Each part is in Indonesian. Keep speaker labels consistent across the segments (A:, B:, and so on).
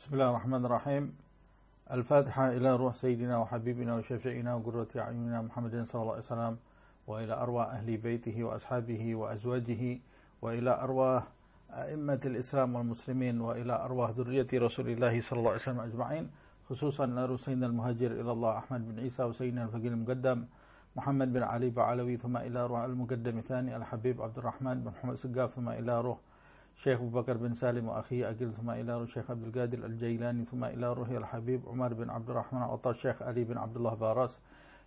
A: Bismillahirrahmanirrahim. Al-Fatiha ila ruh Sayyidina wa Habibina wa Syafi'ina wa Qurrati A'yunina Muhammadin sallallahu alaihi wasallam wa ila arwah ahli baitihi wa ashabihi wa azwajihi wa ila arwah a'immatil Islam wal muslimin wa ila arwah dzurriyyati Rasulillah sallallahu alaihi wasallam ajma'in, khususan Sayyidina al-Muhajir ila Allah Ahmad bin Isa wa Sayyidina al-Faqih al-Muqaddam Muhammad bin Ali Ba'alawi, thumma ila ruh al-Muqaddam Thani al-Habib Abdurrahman bin Muhammad Segaf, thumma ila ruh Syekh Abu Bakar bin Salim wa akhi Agil, thumma ila ruh Syekh Abdul Qadir Al-Jailani, thumma ila ruhi Al-Habib Umar bin Abdurrahman Atta Syekh Ali bin Abdullah Baras,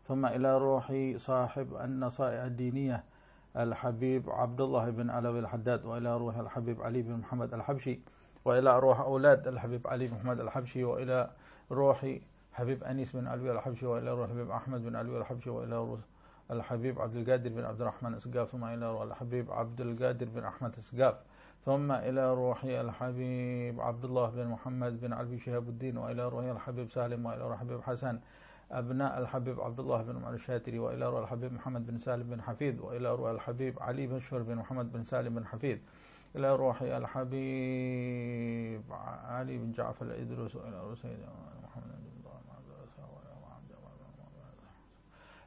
A: thumma ila ruhi sahib An-Nasa'i Ad-Diniyah Al-Habib Abdullah bin Alawi Al-Haddad, wa ila ruhi Al-Habib Ali bin Muhammad Al-Habshi, wa ila ruh aulad Al-Habib Ali bin Muhammad Al-Habshi, wa ila ruhi Habib Anis bin Alwi Al-Habshi, wa ila ruh Habib Ahmad bin Alwi Al-Habshi, wa ila ruh Al-Habib Abdul Qadir bin Abdurrahman Asgaf, thumma ila ruh Al-Habib Abdul Qadir bin Ahmad Asgaf, ثم إلى روح الحبيب عبد الله بن محمد بن علي شهاب الدين، وإلى روح الحبيب سالم، وإلى روح الحبيب حسن أبناء الحبيب عبد الله بن عمر الشاتري، وإلى روح الحبيب محمد بن سالم بن حفيظ، وإلى روح الحبيب علي بشر بن محمد بن سالم بن حفيظ، إلى روح الحبيب علي بن جعفر الإدرس، وإلى روح سيدنا محمد بن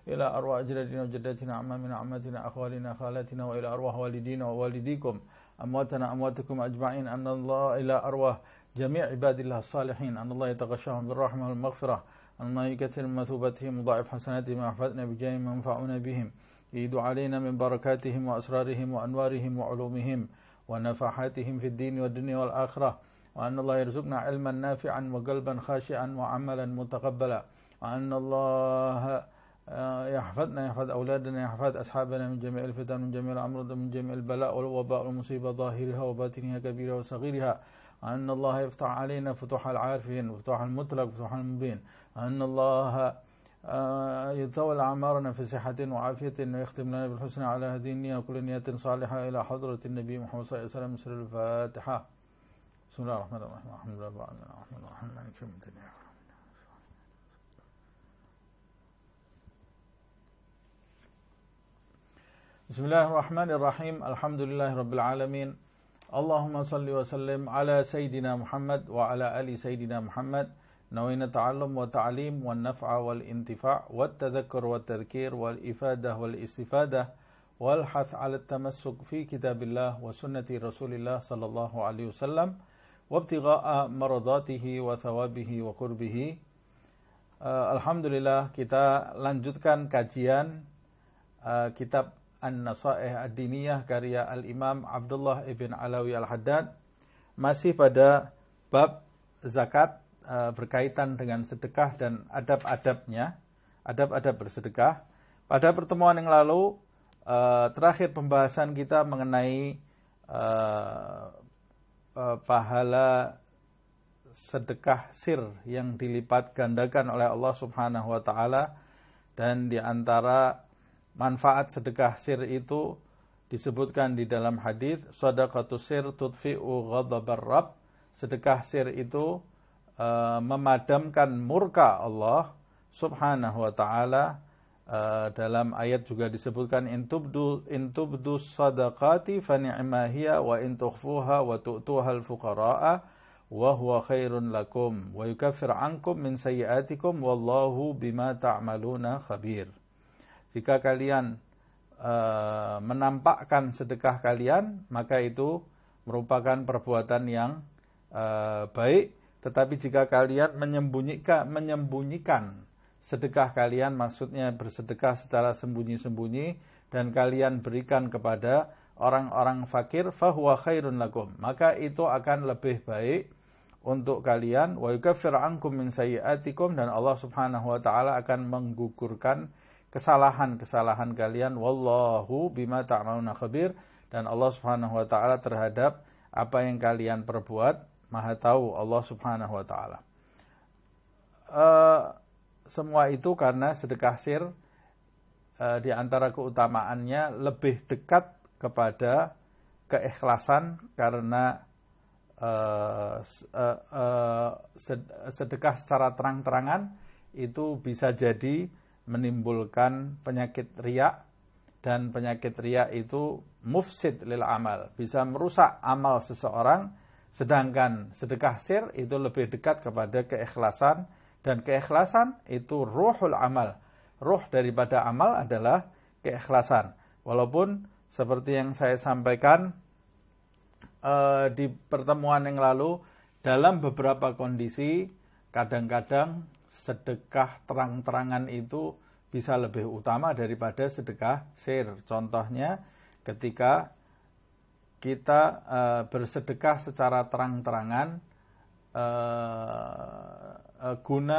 A: إلى أرواح أجدادنا وجداتنا أعمامنا أعماتنا أخوالنا خالاتنا، وإلى أرواح والدينا ووالديكم أمواتنا أمواتكم أجمعين، أن الله إلى أرواح جميع عباد الله الصالحين، أن الله يتغشاهم بالرحمة والمغفرة، أن الله يكثر من مثوبتهم وضاعف حسناتهم ويحفظنا بجاههم وينفعنا بهم، يعيد علينا من بركاتهم وأسرارهم وأنوارهم وعلومهم ونفحاتهم في الدين والدنيا والآخرة، وأن الله يرزقنا علما نافعا وقلبا خاشعا وعملا متقبلا، وأن الله يحفظنا يحفظ أولادنا يحفظ أصحابنا من جميع الفتن من جميع الأمراض من جميع البلاء والوباء والمصيبة ظاهرها وباطنها كبيرها وصغيرها، وأن الله يفتح علينا فتوح العارفين وفتوح المطلق وفتوح المبين، وأن الله يطول أعمارنا في صحة وعافية ويختم لنا بالحسنى على هذه النية وكل نية صالحة إلى حضرة النبي محمد صلى الله عليه وسلم. سر الفاتحة. بسم الله الرحمن الرحيم. الحمد لله رب العالمين الرحمن الرحيم مالك يوم الدين. Bismillahirrahmanirrahim. Alhamdulillahirabbil alamin. Allahumma salli wa sallim ala sayyidina Muhammad wa ala ali sayyidina Muhammad. Nawayna ta'allum wa ta'lim wa naf'a wal intifa' wa tadhakkur wa tadhkir wal ifadah wal istifadah wal hath 'ala at-tamassuk fi kitabillah wa sunnati Rasulillah sallallahu alaihi wasallam wa ibtigha'a maradatihi wa thawabihi wa qurbihi. Alhamdulillah, kita lanjutkan kajian kitab An-Nasa'i Ad-Diniyah karya Al-Imam Abdullah ibn Alawi Al-Haddad, masih pada bab zakat berkaitan dengan sedekah dan adab-adabnya, adab-adab bersedekah. Pada pertemuan yang lalu terakhir pembahasan kita mengenai pahala sedekah sir yang dilipat gandakan oleh Allah Subhanahu wa taala, dan di antara manfaat sedekah sir itu disebutkan di dalam hadis, shadaqatus sir tudfi'u ghadabar rabb. Sedekah sir itu memadamkan murka Allah Subhanahu wa taala. Dalam ayat juga disebutkan in tubdu sadaqati fa ni'ma hiya wa in tukhfuha wa tu'tuhal fuqara'a wa huwa khairun lakum wa yukaffir 'ankum min sayyi'atikum wallahu bima ta'maluna khabir. Jika kalian menampakkan sedekah kalian, maka itu merupakan perbuatan yang baik. Tetapi jika kalian menyembunyikan sedekah kalian, maksudnya bersedekah secara sembunyi-sembunyi, dan kalian berikan kepada orang-orang fakir, fahuwa khairun lakum, maka itu akan lebih baik untuk kalian. Wa yukaffir ankum min sayyi'atikum, dan Allah Subhanahu wa taala akan menggugurkan kesalahan-kesalahan kalian. Wallahu bima ta'maluna khabir, dan Allah Subhanahu wa taala terhadap apa yang kalian perbuat Maha tahu Allah Subhanahu wa taala. Semua itu karena sedekah sir di antara keutamaannya lebih dekat kepada keikhlasan, karena sedekah secara terang-terangan itu bisa jadi menimbulkan penyakit riya, dan penyakit riya itu mufsid lil amal, bisa merusak amal seseorang Sedangkan sedekah sir itu lebih dekat kepada keikhlasan, dan keikhlasan itu ruhul amal. Ruh daripada amal adalah keikhlasan. Walaupun seperti yang saya sampaikan di pertemuan yang lalu, dalam beberapa kondisi kadang-kadang sedekah terang-terangan itu bisa lebih utama daripada sedekah sir. Contohnya ketika kita bersedekah secara terang-terangan guna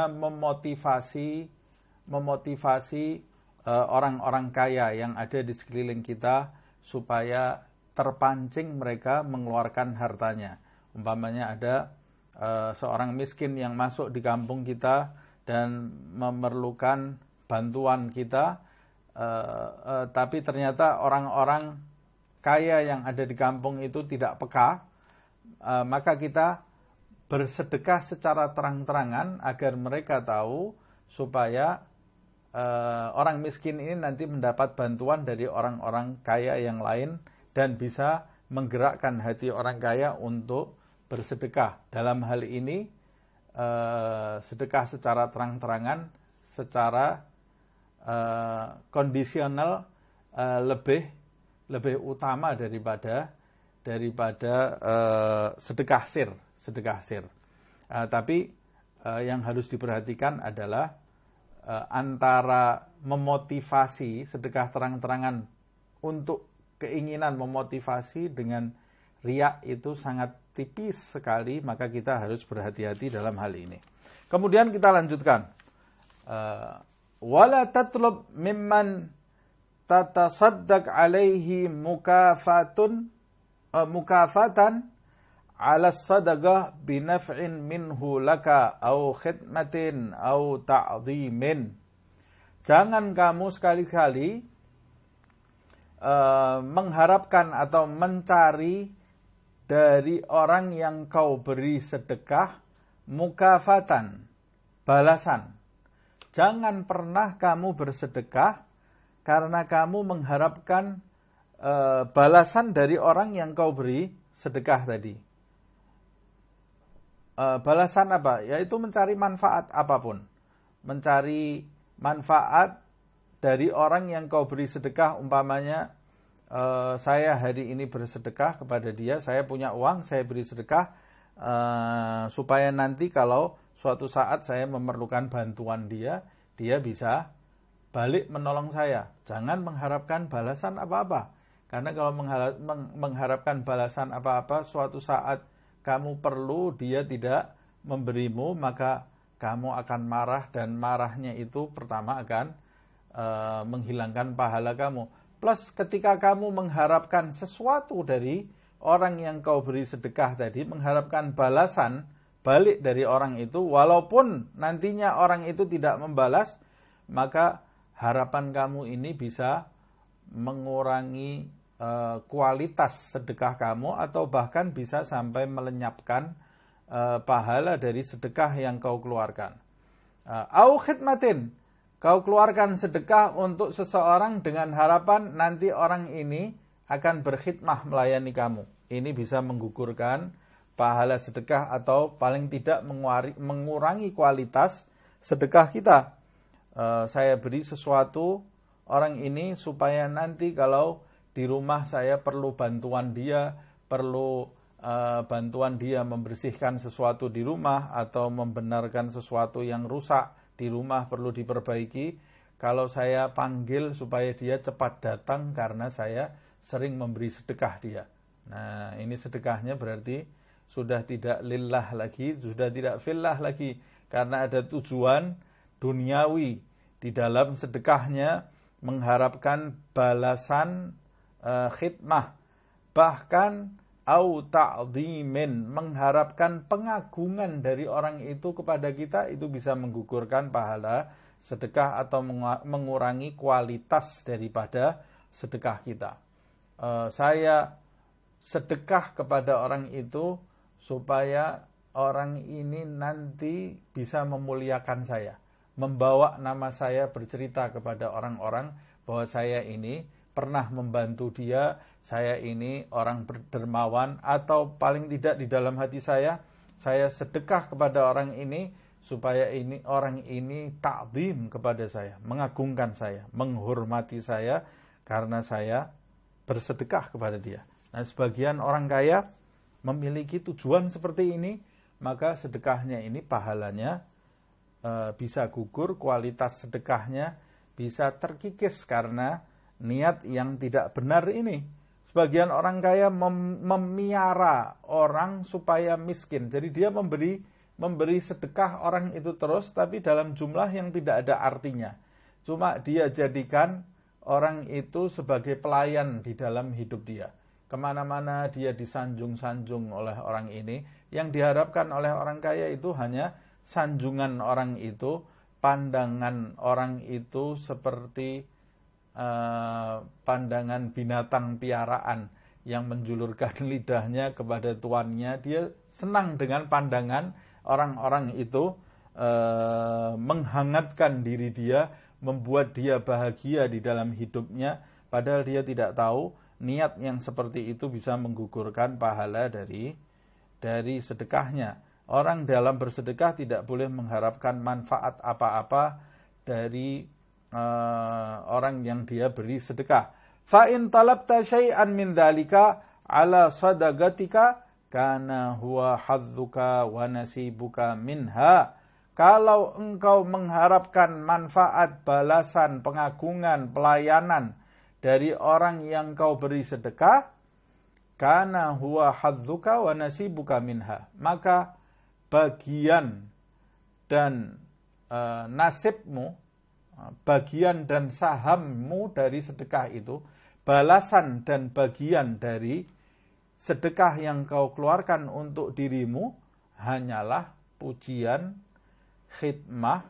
A: memotivasi orang-orang kaya yang ada di sekeliling kita supaya terpancing mereka mengeluarkan hartanya. Umpamanya ada seorang miskin yang masuk di kampung kita dan memerlukan bantuan kita, tapi ternyata orang-orang kaya yang ada di kampung itu tidak peka, maka kita bersedekah secara terang-terangan agar mereka tahu supaya orang miskin ini nanti mendapat bantuan dari orang-orang kaya yang lain dan bisa menggerakkan hati orang kaya untuk bersedekah. Dalam hal ini sedekah secara terang-terangan, secara kondisional lebih utama daripada sedekah sir. Tapi yang harus diperhatikan adalah antara memotivasi sedekah terang-terangan untuk keinginan memotivasi dengan riya itu sangat tipis sekali, maka kita harus berhati-hati dalam hal ini. Kemudian kita lanjutkan. Wala tatlub mimman tatasaddaq alaihi mukafatan ala sadaqah binaf'in minhu laka au khidmatin au ta'zimin. Jangan kamu sekali-kali mengharapkan atau mencari dari orang yang kau beri sedekah mukafatan, balasan. Jangan pernah kamu bersedekah karena kamu mengharapkan balasan dari orang yang kau beri sedekah tadi. Balasan apa? Yaitu mencari manfaat apapun. Mencari manfaat dari orang yang kau beri sedekah. Umpamanya saya hari ini bersedekah kepada dia, saya punya uang, saya beri sedekah supaya nanti kalau suatu saat saya memerlukan bantuan dia bisa balik menolong saya. Jangan mengharapkan balasan apa-apa. Karena kalau mengharapkan balasan apa-apa, suatu saat kamu perlu, dia tidak memberimu, maka kamu akan marah, dan marahnya itu pertama akan menghilangkan pahala kamu. Plus ketika kamu mengharapkan sesuatu dari orang yang kau beri sedekah tadi, mengharapkan balasan balik dari orang itu, walaupun nantinya orang itu tidak membalas, maka harapan kamu ini bisa mengurangi kualitas sedekah kamu, atau bahkan bisa sampai melenyapkan pahala dari sedekah yang kau keluarkan. Au khidmatin, kau keluarkan sedekah untuk seseorang dengan harapan nanti orang ini akan berkhidmah melayani kamu. Ini bisa menggugurkan pahala sedekah atau paling tidak mengurangi kualitas sedekah kita. Saya beri sesuatu orang ini supaya nanti kalau di rumah saya perlu bantuan dia, bantuan dia membersihkan sesuatu di rumah atau membenarkan sesuatu yang rusak di rumah perlu diperbaiki. Kalau saya panggil supaya dia cepat datang karena saya sering memberi sedekah dia. Nah, ini sedekahnya berarti sudah tidak lillah lagi, sudah tidak fillah lagi, karena ada tujuan duniawi di dalam sedekahnya, mengharapkan balasan khidmah, bahkan au ta'zimin, mengharapkan pengagungan dari orang itu kepada kita, itu bisa menggugurkan pahala sedekah atau mengurangi kualitas daripada sedekah kita. Saya sedekah kepada orang itu supaya orang ini nanti bisa memuliakan saya, membawa nama saya bercerita kepada orang-orang bahwa saya ini pernah membantu dia, saya ini orang dermawan, atau paling tidak di dalam hati saya sedekah kepada orang ini supaya orang ini ta'zim kepada saya, mengagungkan saya, menghormati saya karena saya bersedekah kepada dia. Nah, sebagian orang kaya memiliki tujuan seperti ini, maka sedekahnya ini pahalanya bisa gugur, kualitas sedekahnya bisa terkikis karena niat yang tidak benar ini. Sebagian orang kaya memiara orang supaya miskin. Jadi dia memberi sedekah orang itu terus, tapi dalam jumlah yang tidak ada artinya. Cuma dia jadikan orang itu sebagai pelayan di dalam hidup dia. Kemana-mana dia disanjung-sanjung oleh orang ini. Yang diharapkan oleh orang kaya itu hanya sanjungan orang itu, pandangan orang itu seperti pandangan binatang piaraan yang menjulurkan lidahnya kepada tuannya. Dia senang dengan pandangan orang-orang itu, menghangatkan diri dia, membuat dia bahagia di dalam hidupnya, padahal dia tidak tahu niat yang seperti itu bisa menggugurkan pahala dari sedekahnya. Orang dalam bersedekah tidak boleh mengharapkan manfaat apa-apa dari orang yang dia beri sedekah. Fa in talabta syai'an min dzalika ala sadaqatika kana huwa hadzuka wa nasibuka minha. Kalau engkau mengharapkan manfaat, balasan, pengagungan, pelayanan dari orang yang kau beri sedekah, kana huwa hadzuka wa nasibuka minha, maka bagian dan nasibmu, bagian dan sahammu dari sedekah itu, balasan dan bagian dari sedekah yang kau keluarkan untuk dirimu hanyalah pujian, khidmah,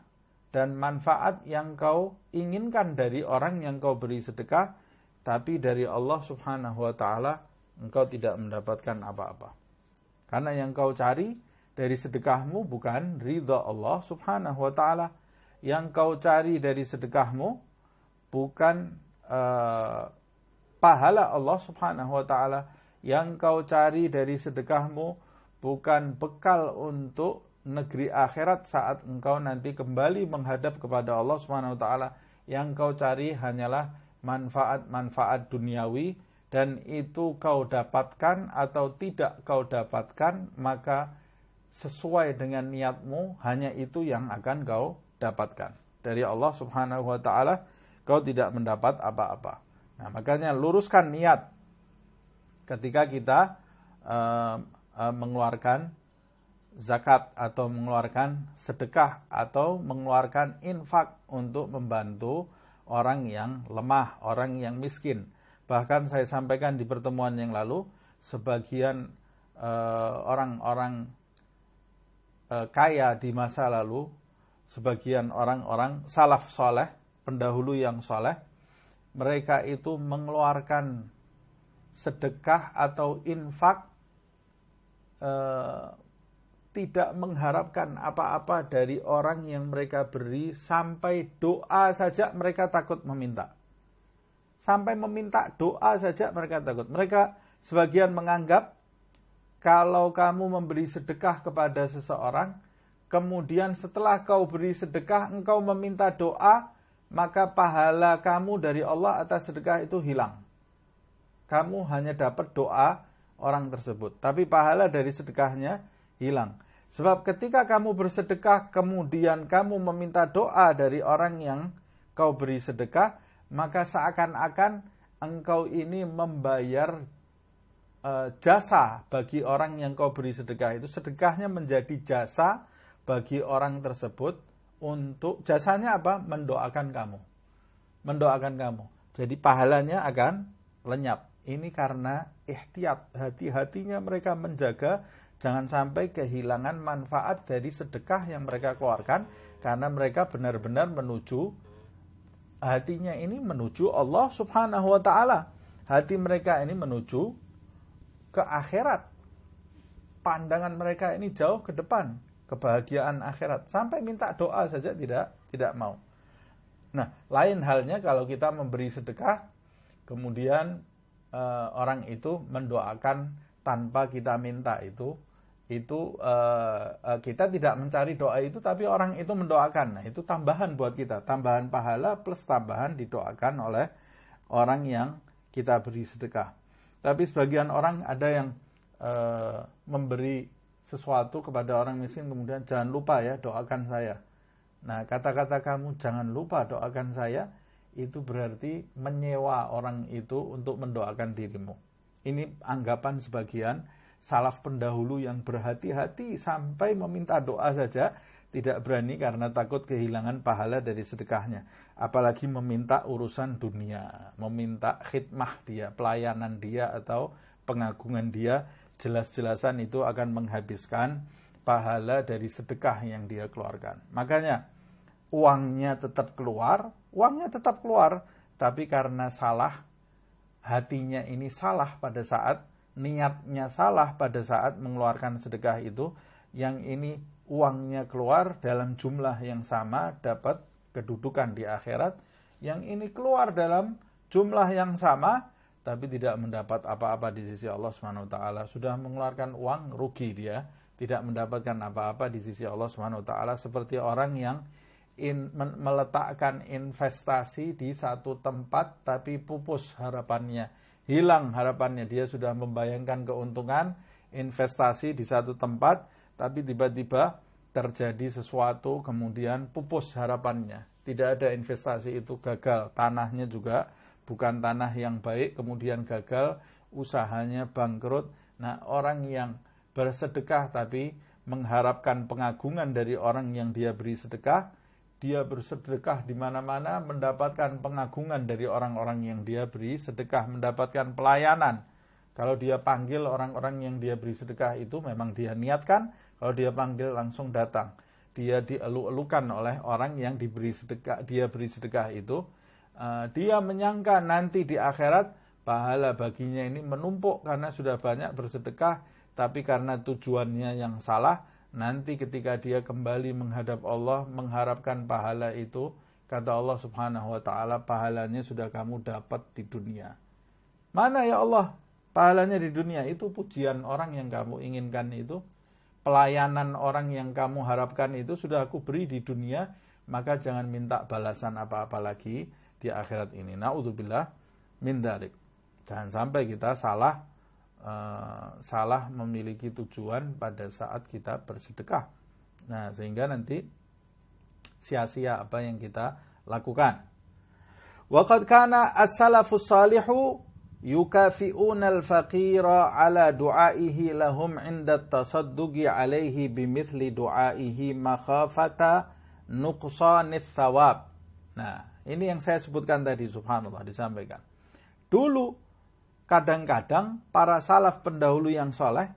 A: dan manfaat yang kau inginkan dari orang yang kau beri sedekah, tapi dari Allah subhanahu wa ta'ala engkau tidak mendapatkan apa-apa. Karena yang kau cari dari sedekahmu bukan ridha Allah subhanahu wa ta'ala. Yang kau cari dari sedekahmu bukan pahala Allah subhanahu wa ta'ala. Yang kau cari dari sedekahmu bukan bekal untuk negeri akhirat saat engkau nanti kembali menghadap kepada Allah subhanahu wa ta'ala. Yang kau cari hanyalah manfaat-manfaat duniawi, dan itu kau dapatkan atau tidak kau dapatkan, maka sesuai dengan niatmu, hanya itu yang akan kau dapatkan. Dari Allah subhanahu wa ta'ala kau tidak mendapat apa-apa. Nah, makanya luruskan niat ketika kita mengeluarkan zakat atau mengeluarkan sedekah atau mengeluarkan infak untuk membantu orang yang lemah, orang yang miskin. Bahkan saya sampaikan di pertemuan yang lalu, sebagian orang-orang kaya di masa lalu, sebagian orang-orang salaf soleh, pendahulu yang soleh, mereka itu mengeluarkan sedekah atau infak tidak mengharapkan apa-apa dari orang yang mereka beri, sampai doa saja mereka takut meminta. Sampai meminta doa saja mereka takut. Mereka sebagian menganggap kalau kamu memberi sedekah kepada seseorang, kemudian setelah kau beri sedekah, engkau meminta doa, maka pahala kamu dari Allah atas sedekah itu hilang. Kamu hanya dapat doa orang tersebut, tapi pahala dari sedekahnya hilang. Sebab ketika kamu bersedekah, kemudian kamu meminta doa dari orang yang kau beri sedekah, maka seakan-akan engkau ini membayar jasa bagi orang yang kau beri sedekah itu. Sedekahnya menjadi jasa bagi orang tersebut, untuk jasanya apa? Mendoakan kamu. Mendoakan kamu. Jadi pahalanya akan lenyap. Ini karena ihtiyat, hati-hatinya mereka menjaga jangan sampai kehilangan manfaat dari sedekah yang mereka keluarkan, karena mereka benar-benar menuju, hatinya ini menuju Allah subhanahu wa ta'ala. Hati mereka ini menuju ke akhirat. Pandangan mereka ini jauh ke depan, kebahagiaan akhirat. Sampai minta doa saja tidak mau. Nah, lain halnya kalau kita memberi sedekah, kemudian orang itu mendoakan tanpa kita minta itu kita tidak mencari doa itu, tapi orang itu mendoakan. Nah, itu tambahan buat kita, tambahan pahala plus tambahan didoakan oleh orang yang kita beri sedekah. Tapi sebagian orang ada yang memberi sesuatu kepada orang miskin, kemudian jangan lupa ya doakan saya. Nah, kata-kata kamu jangan lupa doakan saya, itu berarti menyewa orang itu untuk mendoakan dirimu. Ini anggapan sebagian salaf pendahulu yang berhati-hati sampai meminta doa saja tidak berani karena takut kehilangan pahala dari sedekahnya. Apalagi meminta urusan dunia, meminta khidmah dia, pelayanan dia atau pengagungan dia, jelas-jelasan itu akan menghabiskan pahala dari sedekah yang dia keluarkan. Makanya uangnya tetap keluar, tapi karena salah, hatinya ini salah pada saat niatnya salah pada saat mengeluarkan sedekah itu, yang ini uangnya keluar dalam jumlah yang sama dapat kedudukan di akhirat, yang ini keluar dalam jumlah yang sama tapi tidak mendapat apa-apa di sisi Allah Subhanahu wa taala. Sudah mengeluarkan uang, rugi dia, tidak mendapatkan apa-apa di sisi Allah Subhanahu wa taala, seperti orang yang meletakkan investasi di satu tempat tapi pupus harapannya, hilang harapannya. Dia sudah membayangkan keuntungan investasi di satu tempat, tapi tiba-tiba terjadi sesuatu, kemudian pupus harapannya. Tidak ada investasi itu, gagal. Tanahnya juga bukan tanah yang baik, kemudian gagal, usahanya bangkrut. Nah, orang yang bersedekah tapi mengharapkan pengagungan dari orang yang dia beri sedekah, dia bersedekah di mana-mana, mendapatkan pengagungan dari orang-orang yang dia beri sedekah, mendapatkan pelayanan. Kalau dia panggil orang-orang yang dia beri sedekah itu memang dia niatkan, kalau dia panggil langsung datang. Dia dielu-elukan oleh orang yang dia beri sedekah itu. Dia menyangka nanti di akhirat pahala baginya ini menumpuk karena sudah banyak bersedekah, tapi karena tujuannya yang salah, nanti ketika dia kembali menghadap Allah, mengharapkan pahala itu, kata Allah Subhanahu wa ta'ala, pahalanya sudah kamu dapat di dunia. Mana ya Allah pahalanya di dunia? Itu pujian orang yang kamu inginkan itu, pelayanan orang yang kamu harapkan itu sudah aku beri di dunia, maka jangan minta balasan apa-apa lagi di akhirat ini. Na'udzubillah min dzalik. Jangan sampai kita salah memiliki tujuan pada saat kita bersedekah. Nah, sehingga nanti sia-sia apa yang kita lakukan. Wa qad kana as-salafus salihu yukafi'una al-faqira ala du'aihi lahum 'inda at-tasadduqi 'alaihi bimithli du'aihi makhafata nuqsanith thawab. Nah, ini yang saya sebutkan tadi, subhanallah, disampaikan. Dulu kadang-kadang para salaf pendahulu yang soleh,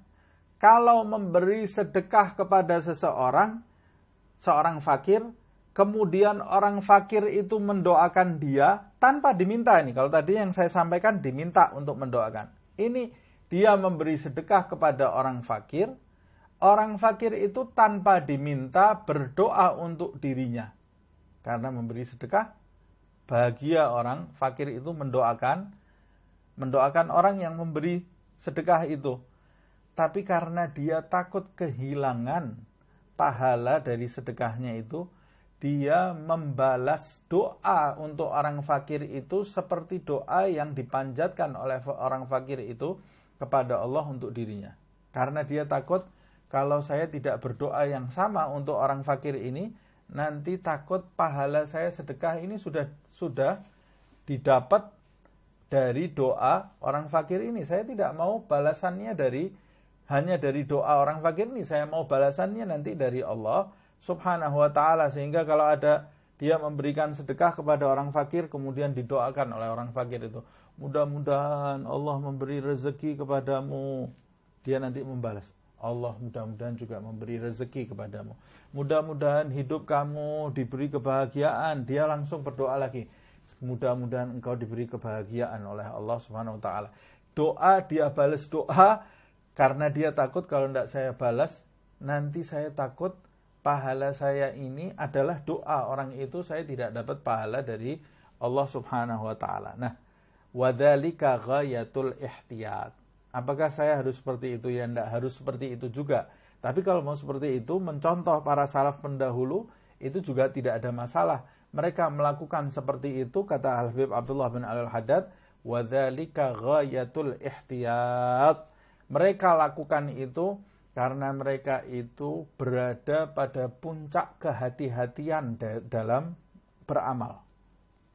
A: kalau memberi sedekah kepada seorang fakir, kemudian orang fakir itu mendoakan dia tanpa diminta. Ini kalau tadi yang saya sampaikan diminta untuk mendoakan, ini dia memberi sedekah kepada orang fakir itu tanpa diminta berdoa untuk dirinya. Karena memberi sedekah, bahagia orang fakir itu mendoakan orang yang memberi sedekah itu. Tapi karena dia takut kehilangan pahala dari sedekahnya itu, dia membalas doa untuk orang fakir itu seperti doa yang dipanjatkan oleh orang fakir itu kepada Allah untuk dirinya. Karena dia takut kalau saya tidak berdoa yang sama untuk orang fakir ini, nanti takut pahala saya sedekah ini sudah didapat dari doa orang fakir ini. Saya tidak mau balasannya hanya dari doa orang fakir ini. Saya mau balasannya nanti dari Allah Subhanahu wa ta'ala. Sehingga kalau ada dia memberikan sedekah kepada orang fakir, kemudian didoakan oleh orang fakir itu, mudah-mudahan Allah memberi rezeki kepadamu. Dia nanti membalas, Allah mudah-mudahan juga memberi rezeki kepadamu. Mudah-mudahan hidup kamu diberi kebahagiaan. Dia langsung berdoa lagi, mudah-mudahan engkau diberi kebahagiaan oleh Allah Subhanahu wa ta'ala. Doa, dia balas doa karena dia takut kalau tidak saya balas, nanti saya takut pahala saya ini adalah doa orang itu, saya tidak dapat pahala dari Allah Subhanahu wa ta'ala. Nah, Wadzalika ghayatul ihtiyat. Apakah saya harus seperti itu? Ya tidak harus seperti itu juga. Tapi kalau mau seperti itu, mencontoh para salaf pendahulu, itu juga tidak ada masalah. Mereka melakukan seperti itu, kata Al-Habib Abdullah bin Al-Haddad, wadzalika ghayatul ihtiyat. Mereka lakukan itu karena mereka itu berada pada puncak kehati-hatian dalam beramal.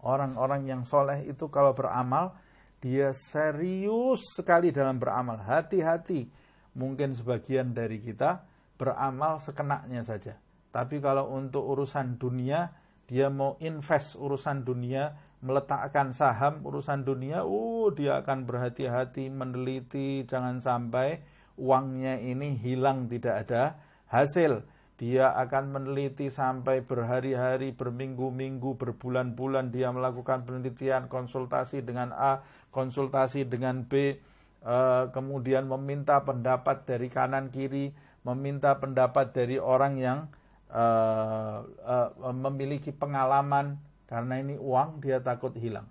A: Orang-orang yang soleh itu kalau beramal, dia serius sekali dalam beramal. Hati-hati. Mungkin sebagian dari kita beramal sekenaknya saja. Tapi kalau untuk urusan dunia, dia mau invest urusan dunia, meletakkan saham urusan dunia, dia akan berhati-hati, meneliti, jangan sampai uangnya ini hilang, tidak ada hasil. Dia akan meneliti sampai berhari-hari, berminggu-minggu, berbulan-bulan. Dia melakukan penelitian, konsultasi dengan A, konsultasi dengan B, kemudian meminta pendapat dari kanan kiri, meminta pendapat dari orang yang memiliki pengalaman. Karena ini uang, dia takut hilang.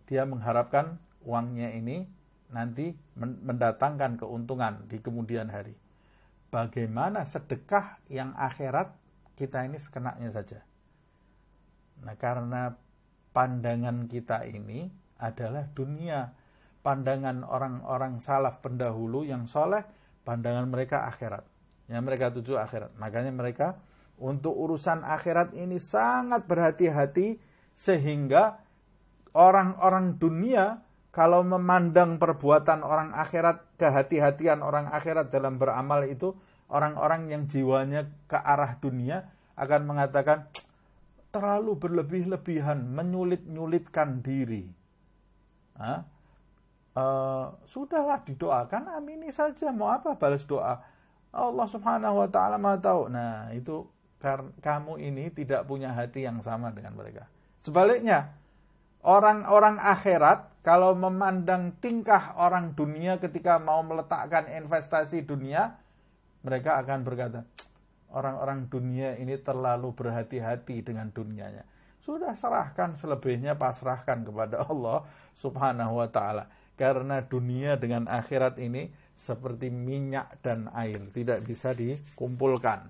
A: Dia mengharapkan uangnya ini nanti mendatangkan keuntungan di kemudian hari. Bagaimana sedekah yang akhirat, kita ini sekenaknya saja. Nah, karena pandangan kita ini adalah dunia. Pandangan orang-orang salaf pendahulu yang soleh, pandangan mereka akhirat. Yang mereka tuju akhirat. Makanya mereka untuk urusan akhirat ini sangat berhati-hati, sehingga orang-orang dunia kalau memandang perbuatan orang akhirat, kehati-hatian orang akhirat dalam beramal itu, orang-orang yang jiwanya ke arah dunia akan mengatakan, terlalu berlebih-lebihan, menyulit-nyulitkan diri. Sudahlah didoakan, amini saja, mau apa balas doa. Allah subhanahu wa ta'ala maha tahu. Nah, itu kamu ini tidak punya hati yang sama dengan mereka. Sebaliknya, orang-orang akhirat, kalau memandang tingkah orang dunia ketika mau meletakkan investasi dunia, mereka akan berkata, orang-orang dunia ini terlalu berhati-hati dengan dunianya. Sudah serahkan selebihnya, pasrahkan kepada Allah subhanahu wa ta'ala. Karena dunia dengan akhirat ini seperti minyak dan air, tidak bisa dikumpulkan.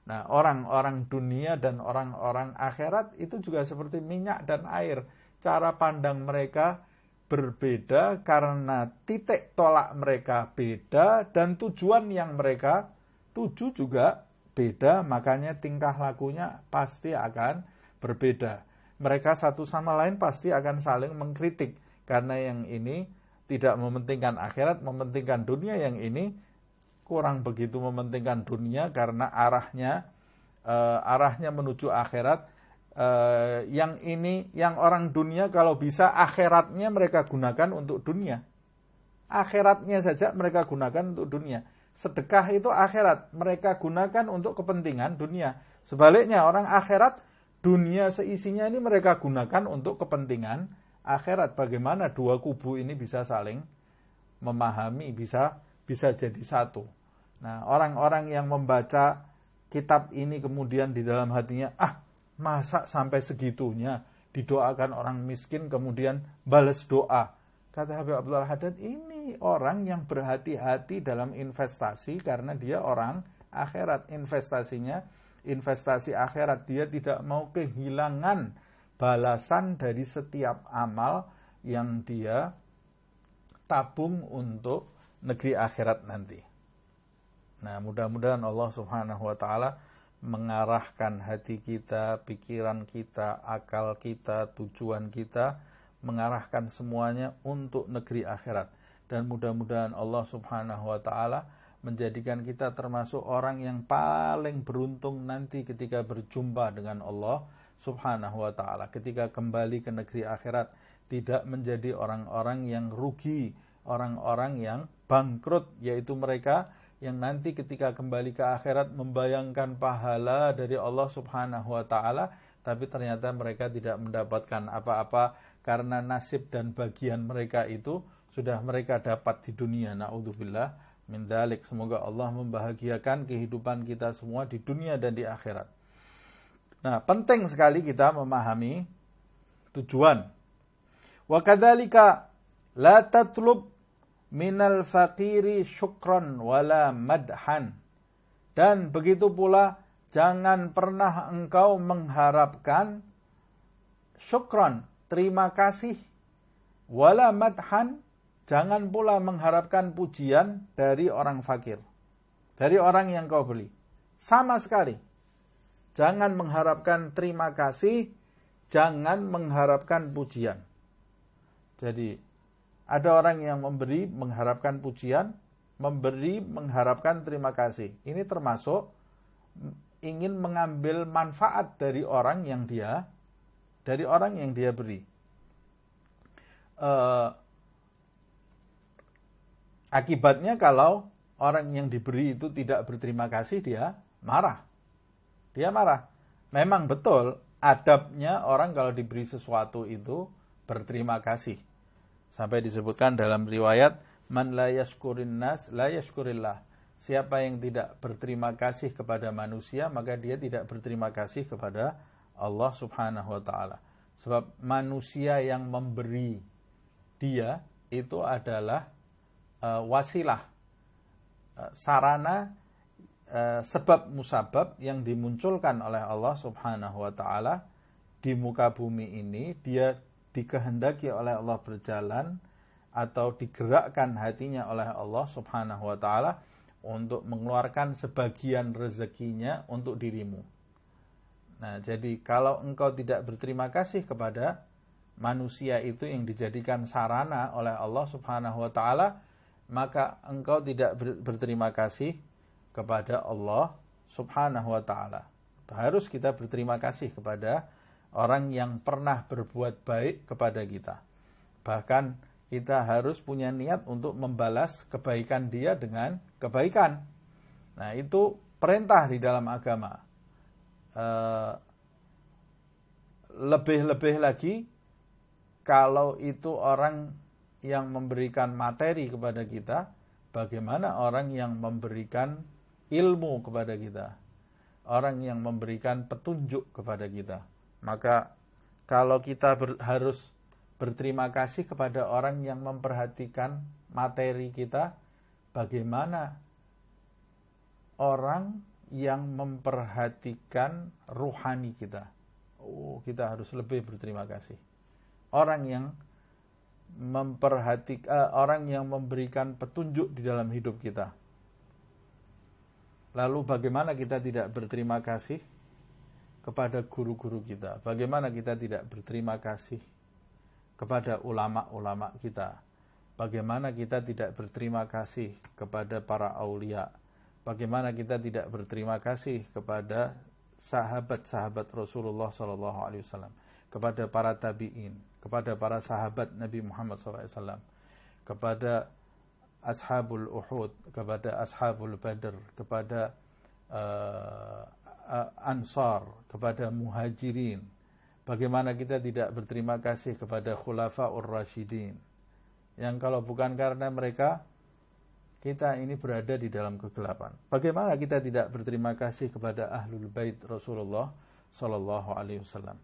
A: Nah, orang-orang dunia dan orang-orang akhirat itu juga seperti minyak dan air. Cara pandang mereka berbeda karena titik tolak mereka beda dan tujuan yang mereka tuju juga beda, makanya tingkah lakunya pasti akan berbeda. Mereka satu sama lain pasti akan saling mengkritik karena yang ini tidak mementingkan akhirat, mementingkan dunia. Yang ini kurang begitu mementingkan dunia karena arahnya menuju akhirat. Yang ini, yang orang dunia kalau bisa akhiratnya mereka gunakan untuk dunia. Akhiratnya saja mereka gunakan untuk dunia. Sedekah itu akhirat, mereka gunakan untuk kepentingan dunia. Sebaliknya orang akhirat, dunia seisinya ini mereka gunakan untuk kepentingan akhirat. Bagaimana dua kubu ini bisa saling memahami, bisa jadi satu. Nah, orang-orang yang membaca kitab ini kemudian di dalam hatinya, masa sampai segitunya didoakan orang miskin kemudian balas doa. Kata Habib Abdullah Haddad, ini orang yang berhati-hati dalam investasi karena dia orang akhirat. Investasinya investasi akhirat. Dia tidak mau kehilangan balasan dari setiap amal yang dia tabung untuk negeri akhirat nanti. Nah, mudah-mudahan Allah subhanahu wa ta'ala mengarahkan hati kita, pikiran kita, akal kita, tujuan kita, mengarahkan semuanya untuk negeri akhirat. Dan mudah-mudahan Allah subhanahu wa ta'ala menjadikan kita termasuk orang yang paling beruntung nanti ketika berjumpa dengan Allah subhanahu wa ta'ala. Ketika kembali ke negeri akhirat, tidak menjadi orang-orang yang rugi, orang-orang yang bangkrut, yaitu mereka yang nanti ketika kembali ke akhirat membayangkan pahala dari Allah subhanahu wa ta'ala, tapi ternyata mereka tidak mendapatkan apa-apa karena nasib dan bagian mereka itu sudah mereka dapat di dunia. Na'udzubillah min dzalik. Semoga Allah membahagiakan kehidupan kita semua di dunia dan di akhirat. Nah, penting sekali kita memahami tujuan Wa kadzalika la tatlub minal faqiri syukran wala madhan. Dan begitu pula jangan pernah engkau mengharapkan syukran, terima kasih, wala madhan, jangan pula mengharapkan pujian dari orang fakir, dari orang yang kau beli. Sama sekali. Jangan mengharapkan terima kasih, jangan mengharapkan pujian. Jadi, ada orang yang memberi mengharapkan pujian, memberi mengharapkan terima kasih. Ini termasuk ingin mengambil manfaat dari orang yang dia beri. Akibatnya kalau orang yang diberi itu tidak berterima kasih, dia marah. Memang betul adabnya orang kalau diberi sesuatu itu berterima kasih. Sampai disebutkan dalam riwayat, man la yashkurin nas la yashkurillah. Siapa yang tidak berterima kasih kepada manusia, maka dia tidak berterima kasih kepada Allah Subhanahu wa taala. Sebab manusia yang memberi dia itu adalah wasilah, sarana, sebab musabab yang dimunculkan oleh Allah Subhanahu wa taala di muka bumi ini. Dia dikehendaki oleh Allah berjalan atau digerakkan hatinya oleh Allah Subhanahu wa taala untuk mengeluarkan sebagian rezekinya untuk dirimu. Nah, jadi kalau engkau tidak berterima kasih kepada manusia itu yang dijadikan sarana oleh Allah Subhanahu wa taala, maka engkau tidak berterima kasih kepada Allah Subhanahu wa taala. Harus kita berterima kasih kepada orang yang pernah berbuat baik kepada kita. Bahkan kita harus punya niat untuk membalas kebaikan dia dengan kebaikan. Nah, itu perintah di dalam agama. Lebih-lebih lagi kalau itu orang yang memberikan materi kepada kita, bagaimana orang yang memberikan ilmu kepada kita, orang yang memberikan petunjuk kepada kita. Maka kalau kita harus berterima kasih kepada orang yang memperhatikan materi kita, bagaimana orang yang memperhatikan ruhani kita? Kita harus lebih berterima kasih. Orang yang orang yang memberikan petunjuk di dalam hidup kita. Lalu bagaimana kita tidak berterima kasih kepada guru-guru kita? Bagaimana kita tidak berterima kasih kepada ulama-ulama kita? Bagaimana kita tidak berterima kasih kepada para aulia? Bagaimana kita tidak berterima kasih kepada sahabat-sahabat Rasulullah SAW, kepada para tabi'in, kepada para sahabat Nabi Muhammad SAW, kepada ashabul Uhud, kepada ashabul Badr, kepada Ansar, kepada Muhajirin. Bagaimana kita tidak berterima kasih kepada Khulafaur Rasyidin, yang kalau bukan karena mereka, kita ini berada di dalam kegelapan. Bagaimana kita tidak berterima kasih kepada Ahlul Bait Rasulullah Sallallahu Alaihi Wasallam.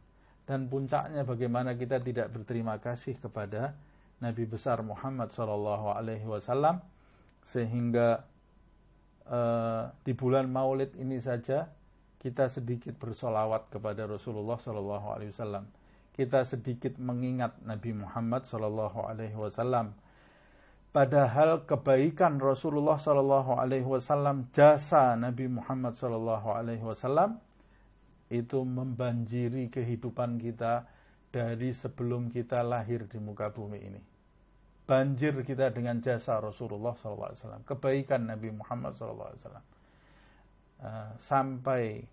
A: Dan puncaknya bagaimana kita tidak berterima kasih kepada Nabi besar Muhammad Sallallahu Alaihi Wasallam, sehingga di bulan Maulid ini saja kita sedikit bersolawat kepada Rasulullah Sallallahu Alaihi Wasallam. Kita sedikit mengingat Nabi Muhammad Sallallahu Alaihi Wasallam. Padahal kebaikan Rasulullah Sallallahu Alaihi Wasallam, jasa Nabi Muhammad Sallallahu Alaihi Wasallam itu membanjiri kehidupan kita dari sebelum kita lahir di muka bumi ini. Banjir kita dengan jasa Rasulullah Sallallahu Alaihi Wasallam, kebaikan Nabi Muhammad Sallallahu Alaihi Wasallam. Sampai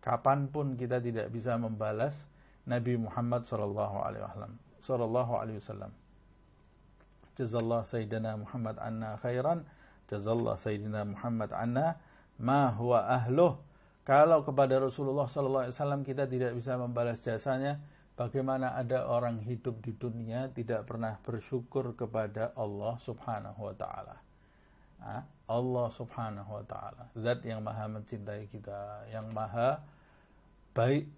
A: kapanpun kita tidak bisa membalas Nabi Muhammad Sallallahu Alaihi Wasallam. Jazallah Sayyidina Muhammad anna khairan, jazallah Sayyidina Muhammad anna ma huwa ahluh. Kalau kepada Rasulullah SAW kita tidak bisa membalas jasanya, bagaimana ada orang hidup di dunia tidak pernah bersyukur kepada Allah Subhanahu wa ta'ala. Allah Subhanahu wa ta'ala, zat yang maha mencintai kita, yang maha baik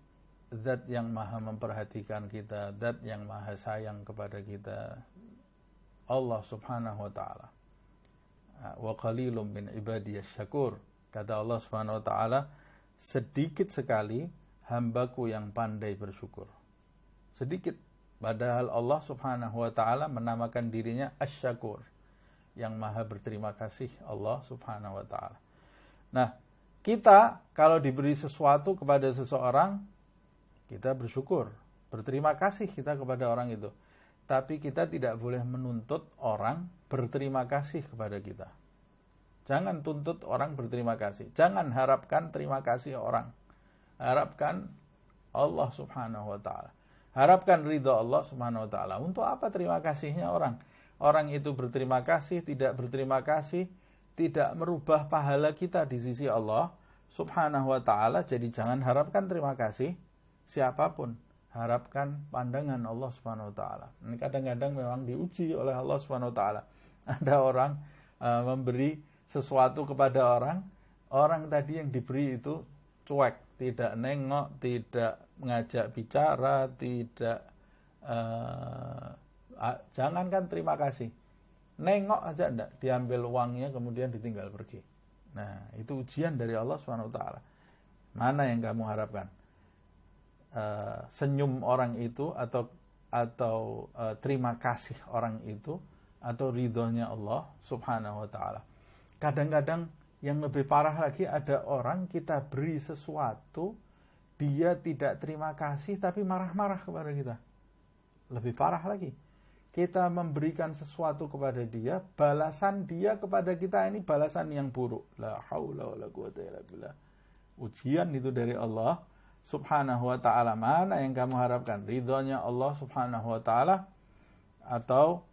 A: zat yang maha memperhatikan kita, zat yang maha sayang kepada kita, Allah subhanahu wa ta'ala. Wa qalilum min ibadiyas syakur. Kata Allah subhanahu wa ta'ala, sedikit sekali hambaku yang pandai bersyukur. Sedikit. Padahal Allah subhanahu wa ta'ala menamakan dirinya asy-syakur, yang maha berterima kasih, Allah subhanahu wa ta'ala. Nah, kita kalau diberi sesuatu kepada seseorang, kita bersyukur, berterima kasih kita kepada orang itu. Tapi kita tidak boleh menuntut orang berterima kasih kepada kita. Jangan tuntut orang berterima kasih. Jangan harapkan terima kasih orang. Harapkan Allah subhanahu wa ta'ala. Harapkan ridha Allah subhanahu wa ta'ala. Untuk apa terima kasihnya orang? Orang itu berterima kasih, tidak berterima kasih, tidak merubah pahala kita di sisi Allah subhanahu wa ta'ala. Jadi jangan harapkan terima kasih siapapun. Harapkan pandangan Allah subhanahu wa ta'ala. Ini kadang-kadang memang diuji oleh Allah subhanahu wa ta'ala. Ada orang memberi sesuatu kepada orang tadi yang diberi itu cuek, tidak nengok, tidak mengajak bicara, tidak jangankan terima kasih, nengok aja enggak, diambil uangnya kemudian ditinggal pergi. Nah, itu ujian dari Allah Subhanahu wa taala. Mana yang kamu harapkan? Senyum orang itu atau terima kasih orang itu, atau ridhonya Allah Subhanahu wa taala. Kadang-kadang yang lebih parah lagi, ada orang kita beri sesuatu, dia tidak terima kasih tapi marah-marah kepada kita. Lebih parah lagi, kita memberikan sesuatu kepada dia, balasan dia kepada kita ini balasan yang buruk. La haula wala quwwata illa billah. Ujian itu dari Allah subhanahu wa ta'ala. Mana yang kamu harapkan? Ridhonya Allah subhanahu wa ta'ala, atau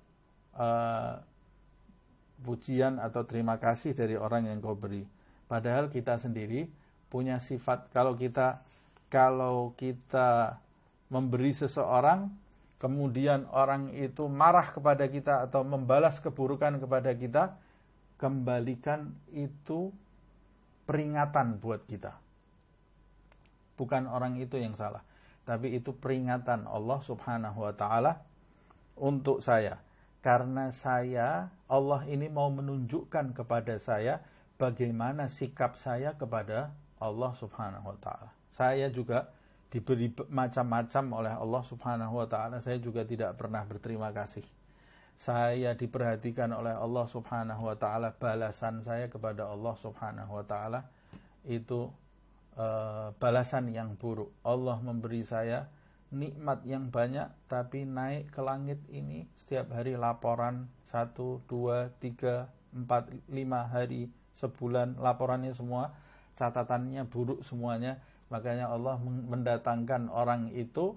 A: pujian atau terima kasih dari orang yang kau beri? Padahal kita sendiri punya sifat, kalau kita memberi seseorang, kemudian orang itu marah kepada kita atau membalas keburukan kepada kita, kembalikan itu peringatan buat kita. Bukan orang itu yang salah, tapi itu peringatan Allah subhanahu wa ta'ala untuk saya. Karena Allah ini mau menunjukkan kepada saya bagaimana sikap saya kepada Allah subhanahu wa ta'ala. Saya juga diberi macam-macam oleh Allah subhanahu wa ta'ala. Saya juga tidak pernah berterima kasih. Saya diperhatikan oleh Allah subhanahu wa ta'ala. Balasan saya kepada Allah subhanahu wa ta'ala itu balasan yang buruk. Allah memberi saya nikmat yang banyak, tapi naik ke langit ini setiap hari laporan 1, 2, 3, 4, 5 hari, sebulan, laporannya semua, catatannya buruk semuanya. Makanya Allah mendatangkan orang itu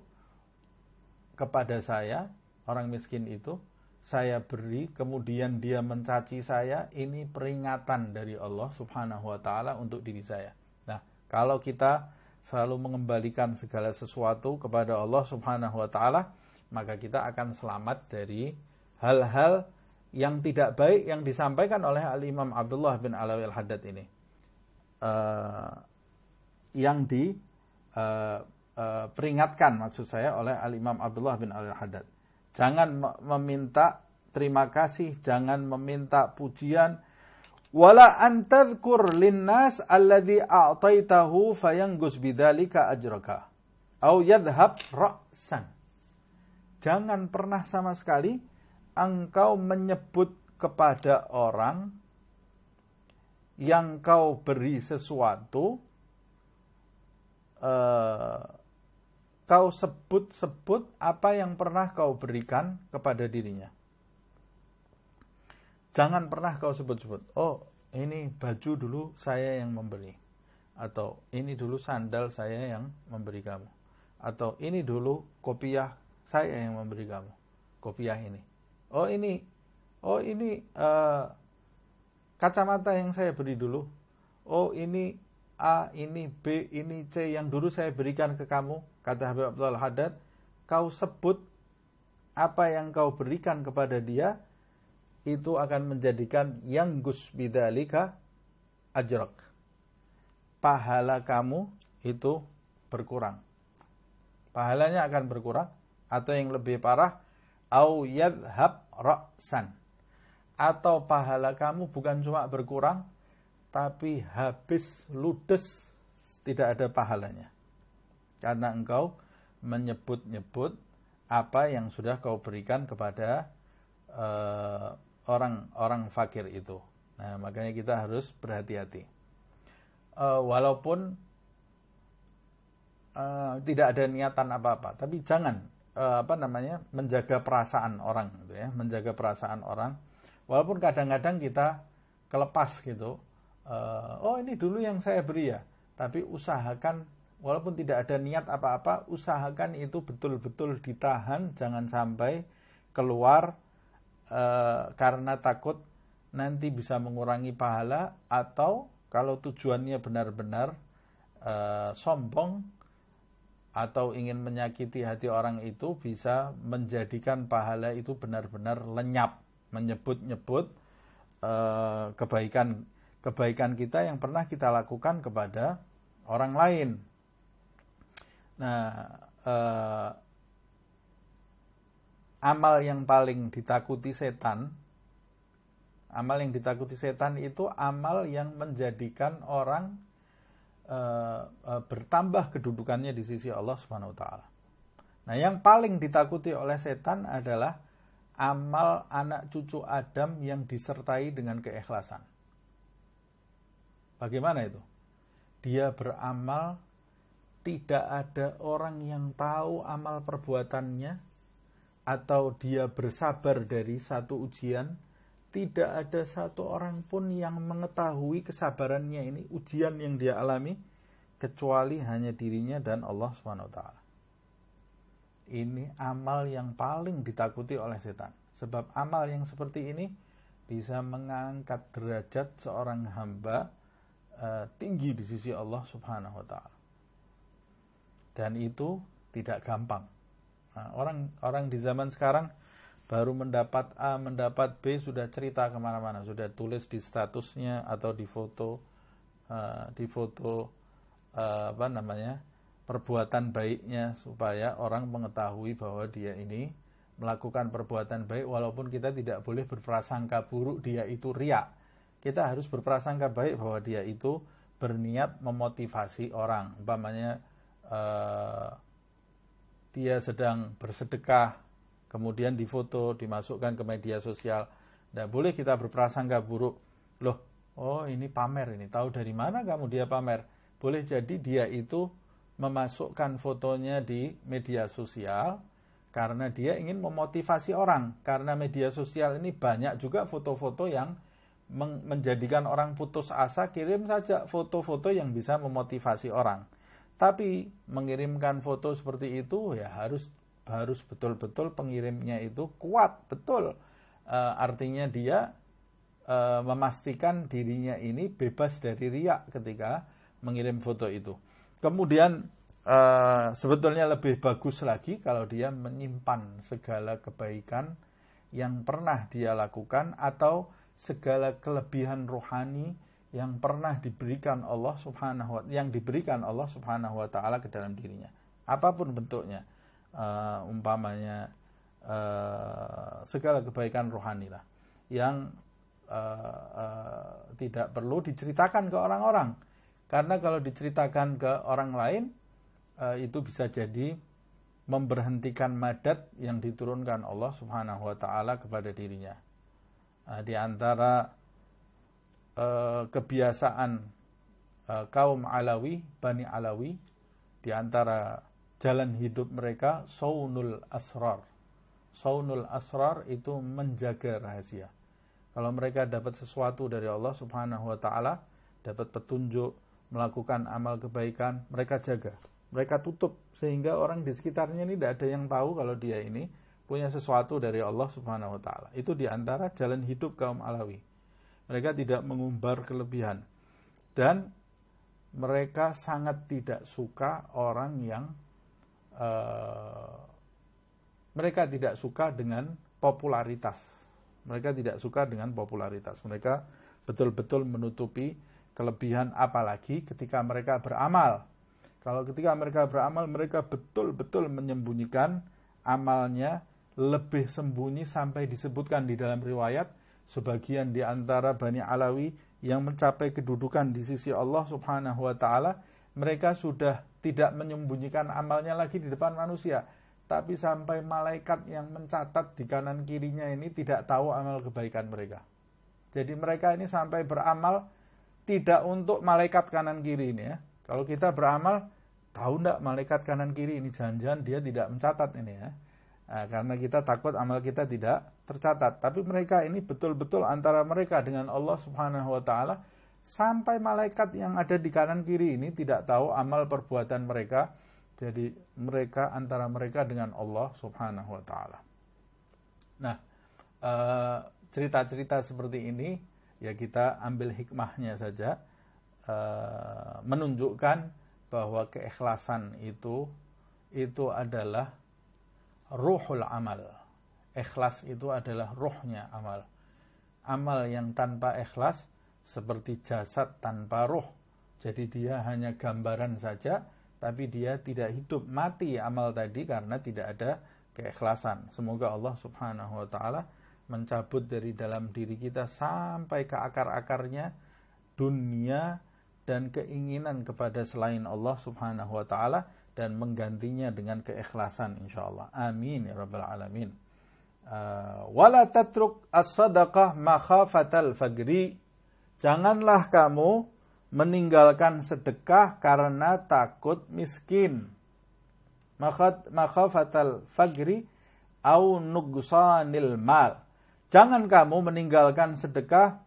A: kepada saya, orang miskin itu, saya beri, kemudian dia mencaci saya. Ini peringatan dari Allah subhanahu wa ta'ala untuk diri saya. Nah, kalau kita selalu mengembalikan segala sesuatu kepada Allah subhanahu wa ta'ala, maka kita akan selamat dari hal-hal yang tidak baik yang disampaikan oleh Al-Imam Abdullah bin Alawi Al-Haddad ini. Yang diperingatkan maksud saya oleh Al-Imam Abdullah bin Alawi Al-Haddad. Jangan meminta terima kasih, jangan meminta pujian. Wala antadhkur linnas alladhi a'taitahu fayanggus bidzalika ajraka au yadhhab ra'san. Jangan pernah sama sekali engkau menyebut kepada orang yang kau beri sesuatu, kau sebut-sebut apa yang pernah kau berikan kepada dirinya. Jangan pernah kau sebut-sebut, oh ini baju dulu saya yang memberi, atau ini dulu sandal saya yang memberi kamu, atau ini dulu kopiah saya yang memberi kamu, kopiah ini. Oh ini kacamata yang saya beri dulu. Oh ini A, ini B, ini C yang dulu saya berikan ke kamu. Kata Habib Abdullah Al-Haddad, kau sebut apa yang kau berikan kepada dia, itu akan menjadikan yanggus bidzalika ajrak. Pahala kamu itu berkurang. pahalanya akan berkurang, atau yang lebih parah, au yadhhab ra'san, atau pahala kamu bukan cuma berkurang tapi habis ludes, tidak ada pahalanya, karena engkau menyebut-nyebut apa yang sudah kau berikan kepada orang-orang fakir itu. Nah, makanya kita harus berhati-hati. Walaupun tidak ada niatan apa-apa, tapi jangan menjaga perasaan orang, gitu ya, menjaga perasaan orang. Walaupun kadang-kadang kita kelepas gitu, oh ini dulu yang saya beri ya, tapi usahakan walaupun tidak ada niat apa-apa, usahakan itu betul-betul ditahan, jangan sampai keluar karena takut nanti bisa mengurangi pahala, atau kalau tujuannya benar-benar sombong atau ingin menyakiti hati orang itu, bisa menjadikan pahala itu benar-benar lenyap, menyebut-nyebut kebaikan kita yang pernah kita lakukan kepada orang lain. Nah, amal yang paling ditakuti setan, itu amal yang menjadikan orang bertambah kedudukannya di sisi Allah Subhanahu wa taala. Nah, yang paling ditakuti oleh setan adalah amal anak cucu Adam yang disertai dengan keikhlasan. Bagaimana itu? Dia beramal, tidak ada orang yang tahu amal perbuatannya, atau dia bersabar dari satu ujian, tidak ada satu orang pun yang mengetahui kesabarannya ini, ujian yang dia alami, kecuali hanya dirinya dan Allah SWT. Ini amal yang paling ditakuti oleh setan. Sebab amal yang seperti ini bisa mengangkat derajat seorang hamba tinggi di sisi Allah Subhanahu wa taala. Dan itu tidak gampang. Nah, orang di zaman sekarang baru mendapat A, mendapat B, sudah cerita kemana-mana, sudah tulis di statusnya atau di foto perbuatan baiknya, supaya orang mengetahui bahwa dia ini melakukan perbuatan baik, walaupun kita tidak boleh berprasangka buruk dia itu riya. Kita harus berprasangka baik bahwa dia itu berniat memotivasi orang. Umpamanya dia sedang bersedekah, kemudian difoto, dimasukkan ke media sosial. Tidak boleh kita berprasangka buruk. Loh, oh ini pamer ini. Tahu dari mana kamu dia pamer? Boleh jadi dia itu memasukkan fotonya di media sosial karena dia ingin memotivasi orang. Karena media sosial ini banyak juga foto-foto yang menjadikan orang putus asa, kirim saja foto-foto yang bisa memotivasi orang. Tapi mengirimkan foto seperti itu ya harus betul-betul pengirimnya itu kuat, betul. Artinya dia memastikan dirinya ini bebas dari riya ketika mengirim foto itu. Kemudian sebetulnya lebih bagus lagi kalau dia menyimpan segala kebaikan yang pernah dia lakukan, atau segala kelebihan rohani yang pernah diberikan Allah Subhanahu wa taala ke dalam dirinya. Apapun bentuknya. Umpamanya segala kebaikan rohani lah yang tidak perlu diceritakan ke orang-orang, karena kalau diceritakan ke orang lain itu bisa jadi memberhentikan madat yang diturunkan Allah Subhanahu wa taala kepada dirinya. Di antara kebiasaan kaum Alawi, Bani Alawi, di antara jalan hidup mereka saunul asrar. Saunul asrar itu menjaga rahasia. Kalau mereka dapat sesuatu dari Allah Subhanahu wa taala, dapat petunjuk, melakukan amal kebaikan, mereka jaga, mereka tutup, sehingga orang di sekitarnya ini tidak ada yang tahu kalau dia ini punya sesuatu dari Allah Subhanahu wa taala. Itu di antara jalan hidup kaum Alawi. Mereka tidak mengumbar kelebihan. Dan mereka sangat tidak suka orang yang mereka tidak suka dengan popularitas. Mereka tidak suka dengan popularitas. Mereka betul-betul menutupi kelebihan, apalagi ketika mereka beramal. Kalau ketika mereka beramal, mereka betul-betul menyembunyikan amalnya, lebih sembunyi sampai disebutkan di dalam riwayat, sebagian di antara Bani Alawi yang mencapai kedudukan di sisi Allah Subhanahu wa Ta'ala, mereka sudah tidak menyembunyikan amalnya lagi di depan manusia, tapi sampai malaikat yang mencatat di kanan kirinya ini tidak tahu amal kebaikan mereka. Jadi mereka ini sampai beramal tidak untuk malaikat kanan kiri ini ya. Kalau kita beramal, tahu enggak malaikat kanan kiri ini, jangan-jangan dia tidak mencatat ini ya. Nah, karena kita takut amal kita tidak tercatat. Tapi mereka ini betul-betul antara mereka dengan Allah Subhanahu wa Ta'ala, sampai malaikat yang ada di kanan kiri ini tidak tahu amal perbuatan mereka. Jadi mereka antara mereka dengan Allah Subhanahu wa Ta'ala. Nah, cerita-cerita seperti ini ya kita ambil hikmahnya saja, menunjukkan bahwa keikhlasan itu adalah ruhul amal. Ikhlas itu adalah ruhnya amal. Amal yang tanpa ikhlas seperti jasad tanpa ruh. Jadi dia hanya gambaran saja, tapi dia tidak hidup, mati amal tadi karena tidak ada keikhlasan. Semoga Allah Subhanahu wa Ta'ala mencabut dari dalam diri kita sampai ke akar-akarnya dunia dan keinginan kepada selain Allah Subhanahu wa Ta'ala, dan menggantinya dengan keikhlasan insyaallah. Amin ya rabbal alamin. Wala tatruk as-sadaqah makhafatal fagri. Janganlah kamu meninggalkan sedekah karena takut miskin. Makhafatal fagri au nuqsanil mal. Jangan kamu meninggalkan sedekah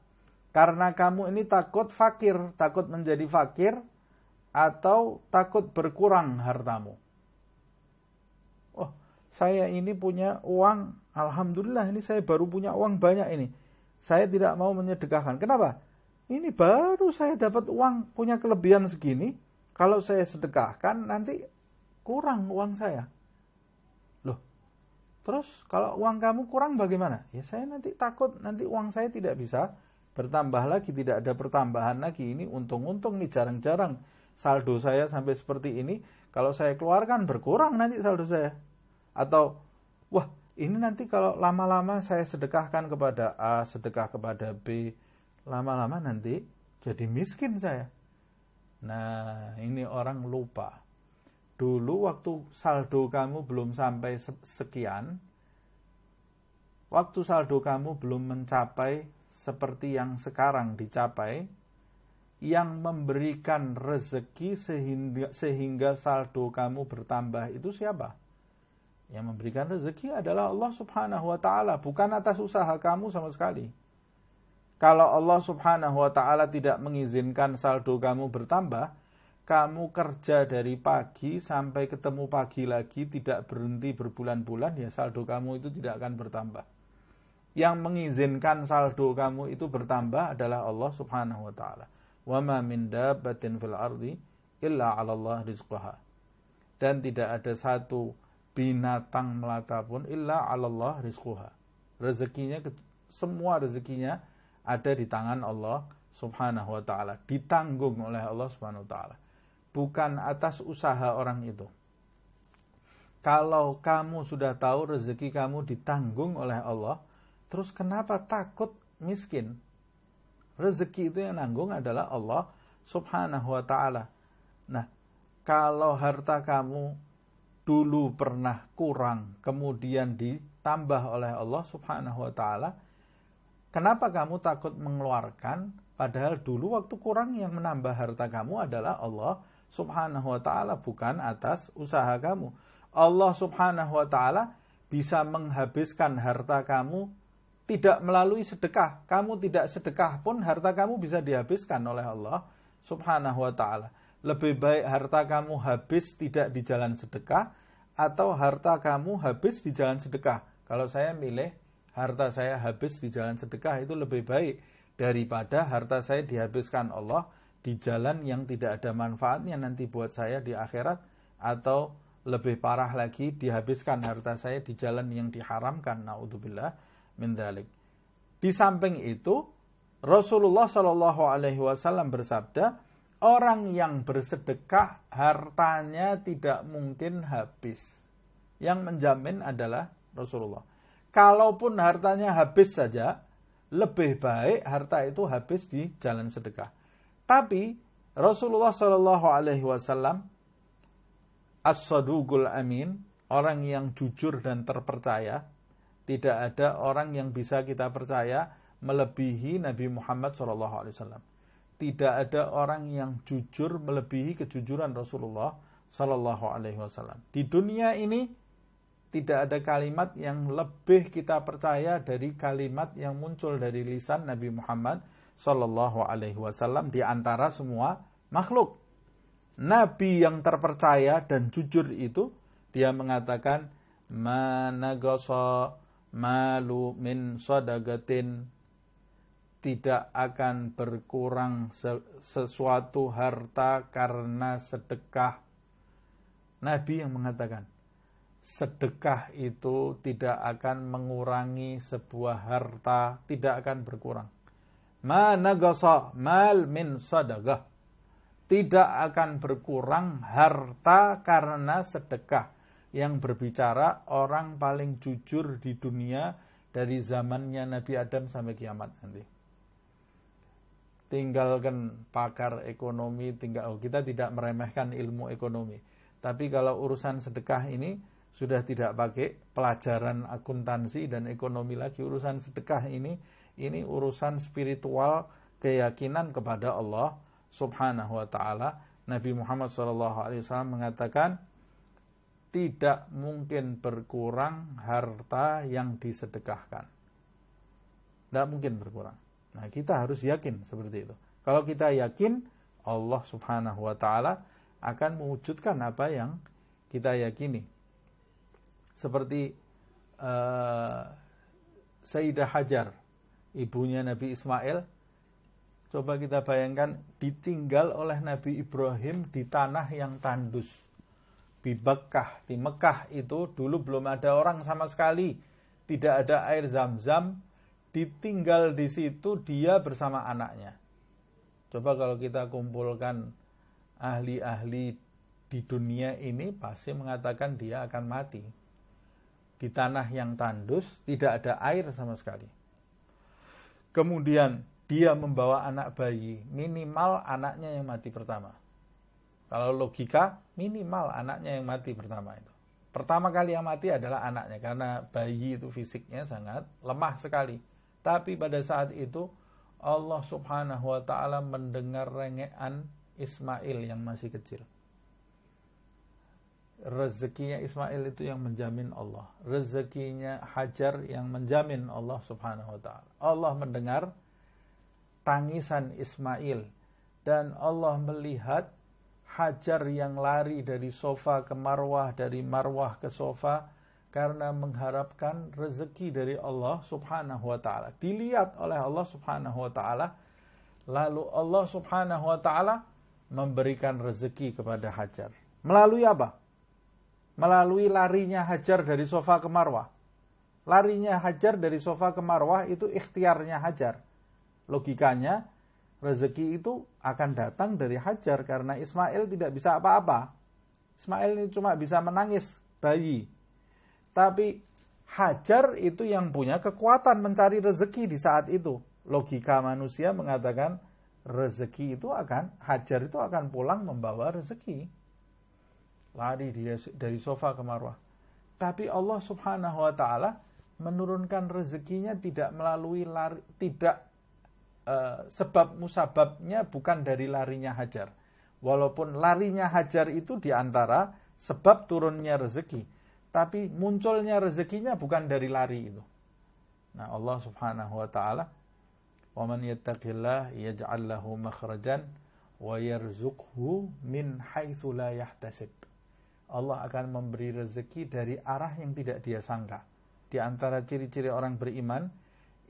A: karena kamu ini takut fakir, takut menjadi fakir, atau takut berkurang hartamu. Oh, saya ini punya uang, alhamdulillah ini saya baru punya uang banyak ini. Saya tidak mau menyedekahkan. Kenapa? Ini baru saya dapat uang, punya kelebihan segini. Kalau saya sedekahkan nanti kurang uang saya. Loh, terus kalau uang kamu kurang bagaimana? Ya saya nanti takut nanti uang saya tidak bisa bertambah lagi, tidak ada pertambahan lagi. Ini untung-untung nih, jarang-jarang saldo saya sampai seperti ini. Kalau saya keluarkan berkurang nanti saldo saya. Atau wah ini nanti kalau lama-lama saya sedekahkan kepada A, sedekah kepada B, lama-lama nanti jadi miskin saya. Nah ini orang lupa. Dulu waktu saldo kamu belum sampai sekian, waktu saldo kamu belum mencapai seperti yang sekarang dicapai, yang memberikan rezeki sehingga saldo kamu bertambah itu siapa? Yang memberikan rezeki adalah Allah Subhanahu wa Ta'ala, bukan atas usaha kamu sama sekali. Kalau Allah Subhanahu wa Ta'ala tidak mengizinkan saldo kamu bertambah, kamu kerja dari pagi sampai ketemu pagi lagi, tidak berhenti berbulan-bulan, ya saldo kamu itu tidak akan bertambah. Yang mengizinkan saldo kamu itu bertambah adalah Allah Subhanahu wa Ta'ala. Wa ma min dabbatin fil ardi illa 'ala Allah rizquha. Dan tidak ada satu binatang melata pun illa 'ala Allah rizquha. Rezekinya, semua rezekinya ada di tangan Allah Subhanahu wa Ta'ala, ditanggung oleh Allah Subhanahu wa Ta'ala, bukan atas usaha orang itu. Kalau kamu sudah tahu rezeki kamu ditanggung oleh Allah, terus kenapa takut miskin? Rezeki itu yang nanggung adalah Allah Subhanahu wa Ta'ala. Nah, kalau harta kamu dulu pernah kurang, kemudian ditambah oleh Allah Subhanahu wa Ta'ala, kenapa kamu takut mengeluarkan? Padahal dulu waktu kurang yang menambah harta kamu adalah Allah Subhanahu wa Ta'ala, bukan atas usaha kamu. Allah Subhanahu wa Ta'ala bisa menghabiskan harta kamu tidak melalui sedekah. Kamu tidak sedekah pun harta kamu bisa dihabiskan oleh Allah Subhanahu wa Ta'ala. Lebih baik harta kamu habis tidak di jalan sedekah, atau harta kamu habis di jalan sedekah. Kalau saya milih harta saya habis di jalan sedekah, itu lebih baik daripada harta saya dihabiskan Allah di jalan yang tidak ada manfaatnya nanti buat saya di akhirat, atau lebih parah lagi dihabiskan harta saya di jalan yang diharamkan, naudzubillah min dzalik. Di samping itu Rasulullah Shallallahu alaihi wasallam bersabda, Orang yang bersedekah hartanya tidak mungkin habis. Yang menjamin adalah Rasulullah. Kalaupun hartanya habis saja, lebih baik harta itu habis di jalan sedekah. Tapi Rasulullah Shallallahu Alaihi Wasallam as-saduqul amin, orang yang jujur dan terpercaya. Tidak ada orang yang bisa kita percaya melebihi Nabi Muhammad Shallallahu Alaihi Wasallam. Tidak ada orang yang jujur melebihi kejujuran Rasulullah Shallallahu Alaihi Wasallam. Di dunia ini tidak ada kalimat yang lebih kita percaya dari kalimat yang muncul dari lisan Nabi Muhammad Shallallahu Alaihi Wasallam di antara semua makhluk. Nabi yang terpercaya dan jujur itu, dia mengatakan, managasa malu min sadaqatin, tidak akan berkurang sesuatu harta karena sedekah. Nabi yang mengatakan, sedekah itu tidak akan mengurangi sebuah harta, tidak akan berkurang. Ma nagasa mal min sadaqah, tidak akan berkurang harta karena sedekah. Yang berbicara orang paling jujur di dunia dari zamannya Nabi Adam sampai kiamat nanti. Tinggalkan pakar ekonomi, kita tidak meremehkan ilmu ekonomi. Tapi kalau urusan sedekah ini sudah tidak pakai pelajaran akuntansi dan ekonomi lagi. Urusan sedekah ini urusan spiritual, keyakinan kepada Allah Subhanahu wa taala. Nabi Muhammad SAW mengatakan, tidak mungkin berkurang harta yang disedekahkan. Tidak mungkin berkurang. Nah, kita harus yakin seperti itu. Kalau kita yakin, Allah Subhanahu wa taala akan mewujudkan apa yang kita yakini. Seperti Sayyidah Hajar, ibunya Nabi Ismail. Coba kita bayangkan, ditinggal oleh Nabi Ibrahim di tanah yang tandus. Di Mekah itu dulu belum ada orang sama sekali. Tidak ada air Zam-Zam. Ditinggal di situ dia bersama anaknya. Coba kalau kita kumpulkan ahli-ahli di dunia ini, pasti mengatakan dia akan mati. Di tanah yang tandus, tidak ada air sama sekali. Kemudian dia membawa anak bayi, minimal anaknya yang mati pertama. Kalau logika, minimal anaknya yang mati pertama itu. Pertama kali yang mati adalah anaknya, karena bayi itu fisiknya sangat lemah sekali. Tapi pada saat itu Allah Subhanahu wa taala mendengar rengean Ismail yang masih kecil. Rezekinya Ismail itu yang menjamin Allah. Rezekinya Hajar yang menjamin Allah Subhanahu wa taala. Allah mendengar tangisan Ismail dan Allah melihat Hajar yang lari dari sofa ke marwah, dari marwah ke sofa, karena mengharapkan rezeki dari Allah Subhanahu wa taala. Dilihat oleh Allah Subhanahu wa taala, lalu Allah Subhanahu wa taala memberikan rezeki kepada Hajar. Melalui apa? Melalui larinya Hajar dari sofa ke marwah. Larinya Hajar dari sofa ke marwah itu ikhtiarnya Hajar. Logikanya, rezeki itu akan datang dari Hajar karena Ismail tidak bisa apa-apa. Ismail ini cuma bisa menangis bayi. Tapi Hajar itu yang punya kekuatan mencari rezeki di saat itu. Logika manusia mengatakan rezeki itu Hajar itu akan pulang membawa rezeki. Lari dia dari sofa ke marwah. Tapi Allah Subhanahu wa taala menurunkan rezekinya tidak melalui sebab musababnya bukan dari larinya Hajar. Walaupun larinya Hajar itu diantara sebab turunnya rezeki. Tapi munculnya rezekinya bukan dari lari itu. Nah, Allah Subhanahu wa taala, "Wa man yattaqillah yaj'al lahu makhrajan wa yarzuqhu min haitsu la yahtasib." Allah akan memberi rezeki dari arah yang tidak dia sangka. Di antara ciri-ciri orang beriman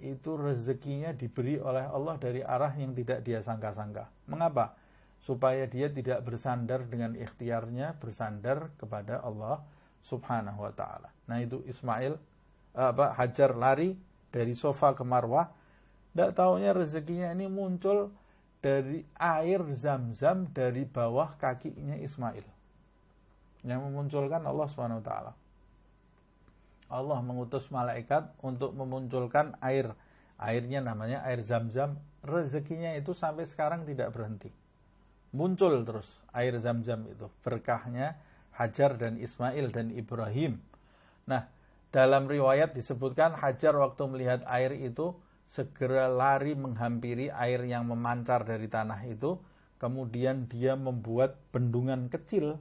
A: itu rezekinya diberi oleh Allah dari arah yang tidak dia sangka-sangka. Mengapa? Supaya dia tidak bersandar dengan ikhtiarnya, bersandar kepada Allah Subhanahu wa ta'ala. Nah, itu Hajar lari dari sofa ke marwah. Tidak tahunya rezekinya ini muncul dari air Zam-Zam dari bawah kakinya Ismail. Yang memunculkan Allah SWT. Allah mengutus malaikat untuk memunculkan air. Airnya namanya air Zam-Zam. Rezekinya itu sampai sekarang tidak berhenti. Muncul terus air Zam-Zam itu. Berkahnya Hajar dan Ismail dan Ibrahim. Nah, dalam riwayat disebutkan Hajar waktu melihat air itu segera lari menghampiri air yang memancar dari tanah itu. Kemudian dia membuat bendungan kecil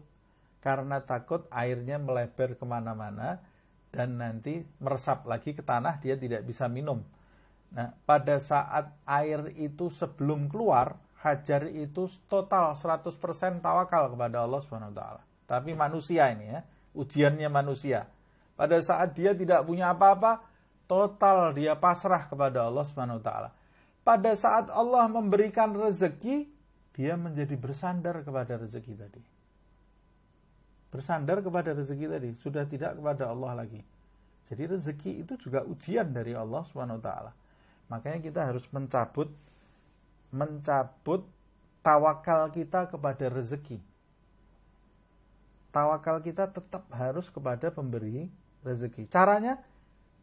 A: karena takut airnya melebar kemana-mana dan nanti meresap lagi ke tanah, dia tidak bisa minum. Nah, pada saat air itu sebelum keluar, Hajar itu total 100% tawakal kepada Allah SWT. Tapi manusia ini ya, ujiannya manusia. Pada saat dia tidak punya apa-apa, total dia pasrah kepada Allah SWT. Pada saat Allah memberikan rezeki, dia menjadi bersandar kepada rezeki tadi. Bersandar kepada rezeki tadi, sudah tidak kepada Allah lagi. Jadi rezeki itu juga ujian dari Allah SWT. Makanya kita harus mencabut tawakal kita kepada rezeki. Tawakal kita tetap harus kepada pemberi rezeki. Caranya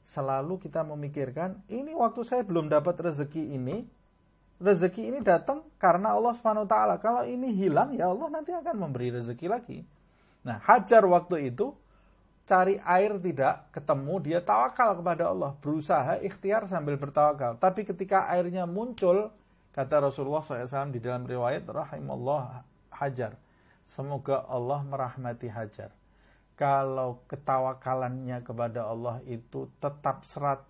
A: selalu kita memikirkan, ini waktu saya belum dapat rezeki ini datang karena Allah SWT. Kalau ini hilang, ya Allah nanti akan memberi rezeki lagi. Nah, Hajar waktu itu cari air tidak ketemu, dia tawakal kepada Allah, berusaha ikhtiar sambil bertawakal. Tapi ketika airnya muncul, kata Rasulullah SAW di dalam riwayat, rahimallah Hajar, semoga Allah merahmati Hajar. Kalau ketawakalannya kepada Allah itu tetap 100%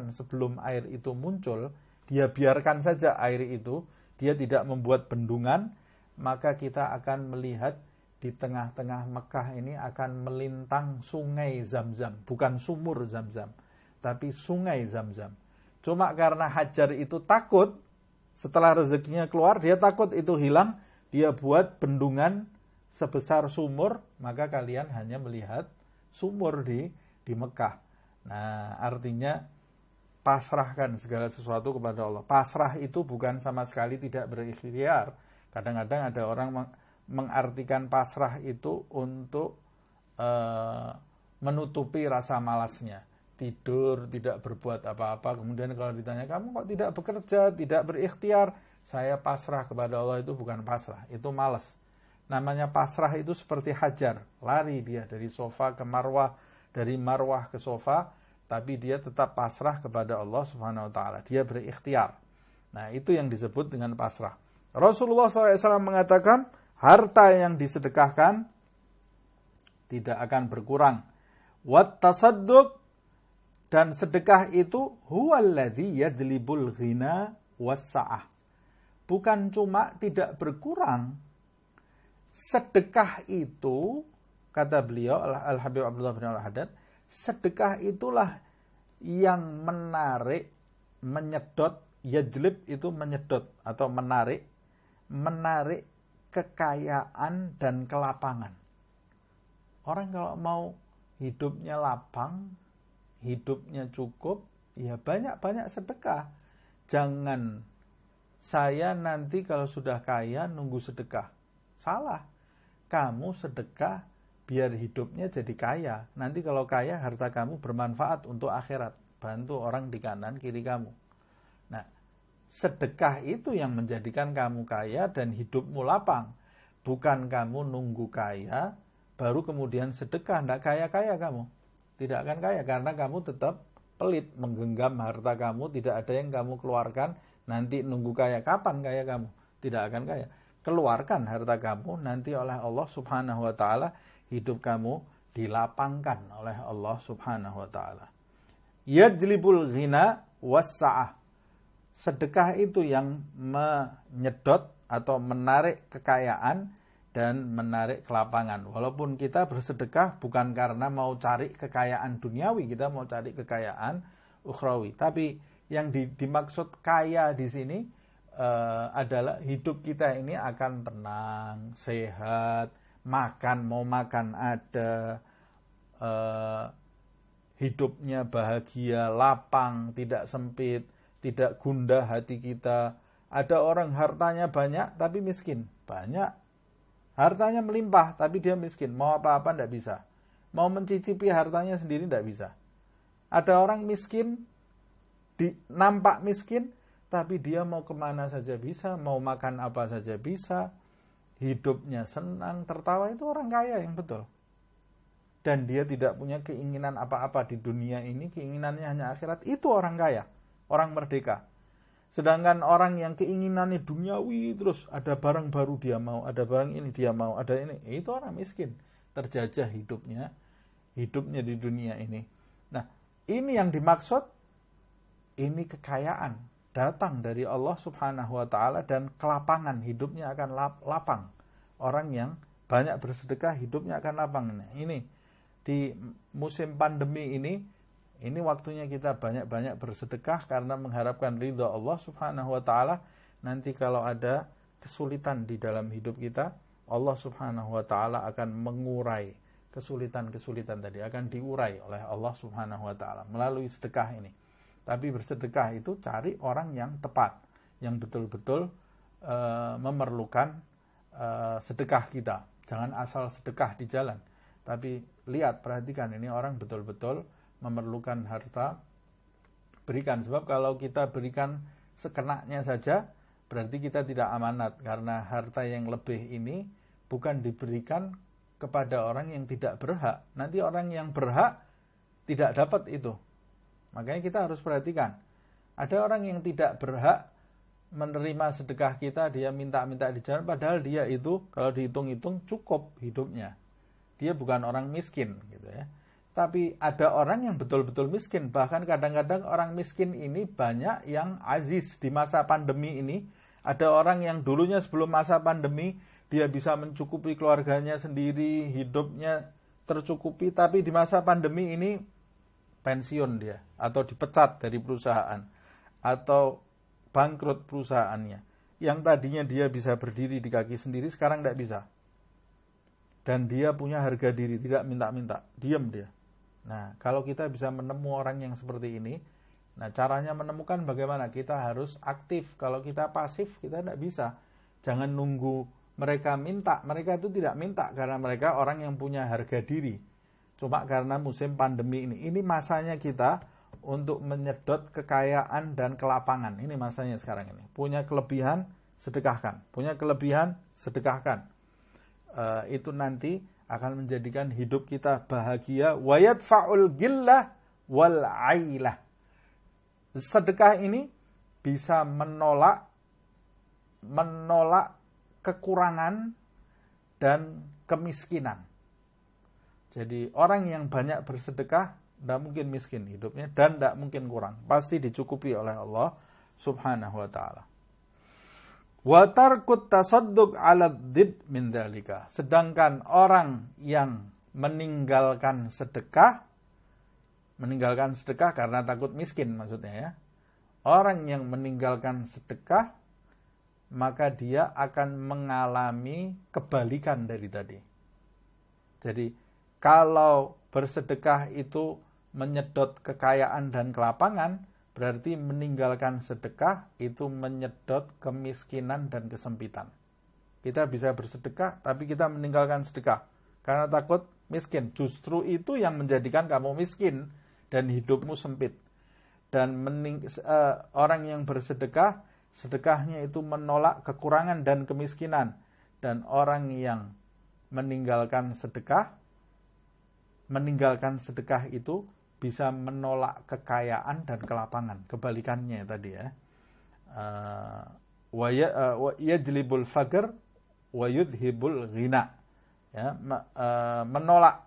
A: sebelum air itu muncul, dia biarkan saja air itu, dia tidak membuat bendungan, maka kita akan melihat di tengah-tengah Mekah ini akan melintang sungai Zam-Zam. Bukan sumur Zam-Zam, tapi sungai Zam-Zam. Cuma karena Hajar itu takut, setelah rezekinya keluar, dia takut itu hilang, dia buat bendungan sebesar sumur, maka kalian hanya melihat sumur di Mekah. Nah, artinya pasrahkan segala sesuatu kepada Allah. Pasrah itu bukan sama sekali tidak berikhtiar. Kadang-kadang ada orang mengartikan pasrah itu untuk menutupi rasa malasnya. Tidur, tidak berbuat apa-apa. Kemudian kalau ditanya, kamu kok tidak bekerja, tidak berikhtiar? Saya pasrah kepada Allah, itu bukan pasrah, itu malas. Namanya pasrah itu seperti Hajar. Lari dia dari sofa ke marwah, dari marwah ke sofa, tapi dia tetap pasrah kepada Allah Subhanahu wa ta'ala. Dia berikhtiar. Nah, itu yang disebut dengan pasrah. Rasulullah SAW mengatakan, harta yang disedekahkan tidak akan berkurang. Wat tasadduq, dan sedekah itu huwallazi yajlibul ghina wassa'ah. Bukan cuma tidak berkurang, sedekah itu, kata beliau Al-Habib Abdullah bin Al-Haddad, sedekah itulah yang menarik, menyedot, yajlib itu menyedot atau menarik kekayaan dan kelapangan. Orang kalau mau hidupnya lapang, hidupnya cukup, ya banyak-banyak sedekah. Jangan saya nanti kalau sudah kaya nunggu sedekah. Salah. Kamu sedekah biar hidupnya jadi kaya. Nanti kalau kaya, harta kamu bermanfaat untuk akhirat. Bantu orang di kanan kiri kamu. Nah, sedekah itu yang menjadikan kamu kaya dan hidupmu lapang. Bukan kamu nunggu kaya, baru kemudian sedekah. Tidak kaya-kaya kamu. Tidak akan kaya, karena kamu tetap pelit, menggenggam harta kamu, tidak ada yang kamu keluarkan. Nanti nunggu kaya, kapan kaya kamu? Tidak akan kaya. Keluarkan harta kamu, nanti oleh Allah Subhanahu wa ta'ala, hidup kamu dilapangkan oleh Allah Subhanahu wa ta'ala. Yajlibul ghina wassa'ah. Sedekah itu yang menyedot atau menarik kekayaan dan menarik kelapangan. Walaupun kita bersedekah bukan karena mau cari kekayaan duniawi, kita mau cari kekayaan ukhrawi. Tapi yang dimaksud kaya di sini adalah hidup kita ini akan tenang, sehat, mau makan ada, hidupnya bahagia, lapang, tidak sempit, tidak gundah hati kita, Ada orang hartanya banyak tapi miskin. Banyak. Hartanya melimpah tapi dia miskin. Mau apa-apa tidak bisa. Mau mencicipi hartanya sendiri tidak bisa. Ada orang miskin, nampak miskin, tapi dia mau kemana saja bisa. Mau makan apa saja bisa. Hidupnya senang, tertawa, itu orang kaya yang betul. Dan dia tidak punya keinginan apa-apa di dunia ini, keinginannya hanya akhirat. Itu orang kaya, orang merdeka. Sedangkan orang yang keinginannya duniawi terus, ada barang baru dia mau, ada barang ini dia mau, ada ini, itu orang miskin. Terjajah hidupnya di dunia ini. Nah, ini yang dimaksud, ini kekayaan datang dari Allah Subhanahu wa taala dan kelapangan, hidupnya akan lapang. Orang yang banyak bersedekah hidupnya akan lapang. Nah, ini di musim pandemi ini waktunya kita banyak-banyak bersedekah karena mengharapkan ridha Allah Subhanahu wa taala. Nanti kalau ada kesulitan di dalam hidup kita, Allah Subhanahu wa taala akan mengurai kesulitan-kesulitan tadi, akan diurai oleh Allah Subhanahu wa taala melalui sedekah ini. Tapi bersedekah itu cari orang yang tepat, yang betul-betul memerlukan sedekah kita. Jangan asal sedekah di jalan. Tapi lihat, perhatikan, ini orang betul-betul memerlukan harta, berikan. Sebab kalau kita berikan sekenaknya saja, berarti kita tidak amanat. Karena harta yang lebih ini bukan diberikan kepada orang yang tidak berhak. Nanti orang yang berhak tidak dapat itu. Makanya kita harus perhatikan. Ada orang yang tidak berhak menerima sedekah kita, dia minta-minta di jalan, padahal dia itu kalau dihitung-hitung cukup hidupnya. Dia bukan orang miskin gitu ya. Tapi ada orang yang betul-betul miskin. Bahkan kadang-kadang orang miskin ini banyak yang aziz di masa pandemi ini. Ada orang yang dulunya sebelum masa pandemi dia bisa mencukupi keluarganya sendiri, hidupnya tercukupi, tapi di masa pandemi ini pensiun dia atau dipecat dari perusahaan atau bangkrut perusahaannya. Yang tadinya dia bisa berdiri di kaki sendiri sekarang tidak bisa. Dan dia punya harga diri, tidak minta-minta, diam dia. Nah, kalau kita bisa menemukan orang yang seperti ini, nah caranya menemukan bagaimana? Kita harus aktif. Kalau kita pasif, kita tidak bisa. Jangan nunggu mereka minta. Mereka itu tidak minta karena mereka orang yang punya harga diri. Cuma karena musim pandemi ini. Ini masanya kita untuk menyedot kekayaan dan kelapangan. Ini masanya sekarang ini. Punya kelebihan, sedekahkan. Punya kelebihan, sedekahkan. Itu nanti akan menjadikan hidup kita bahagia. Wa yadfa'ul gillah wal 'ailah. Sedekah ini bisa menolak kekurangan dan kemiskinan. Jadi orang yang banyak bersedekah tidak mungkin miskin hidupnya dan tidak mungkin kurang. Pasti dicukupi oleh Allah Subhanahu wa taala. Wa tarkut tasadduq 'ala dhid min dzalika. Sedangkan orang yang meninggalkan sedekah karena takut miskin maksudnya ya. Orang yang meninggalkan sedekah maka dia akan mengalami kebalikan dari tadi. Jadi kalau bersedekah itu menyedot kekayaan dan kelapangan, berarti meninggalkan sedekah itu menyedot kemiskinan dan kesempitan. Kita bisa bersedekah, tapi kita meninggalkan sedekah karena takut miskin. Justru itu yang menjadikan kamu miskin dan hidupmu sempit. Dan orang yang bersedekah, sedekahnya itu menolak kekurangan dan kemiskinan. Dan orang yang meninggalkan sedekah itu bisa menolak kekayaan dan kelapangan. Kebalikannya tadi ya. Wa yajlibul faqr wa yudhibul ghina. Ya, menolak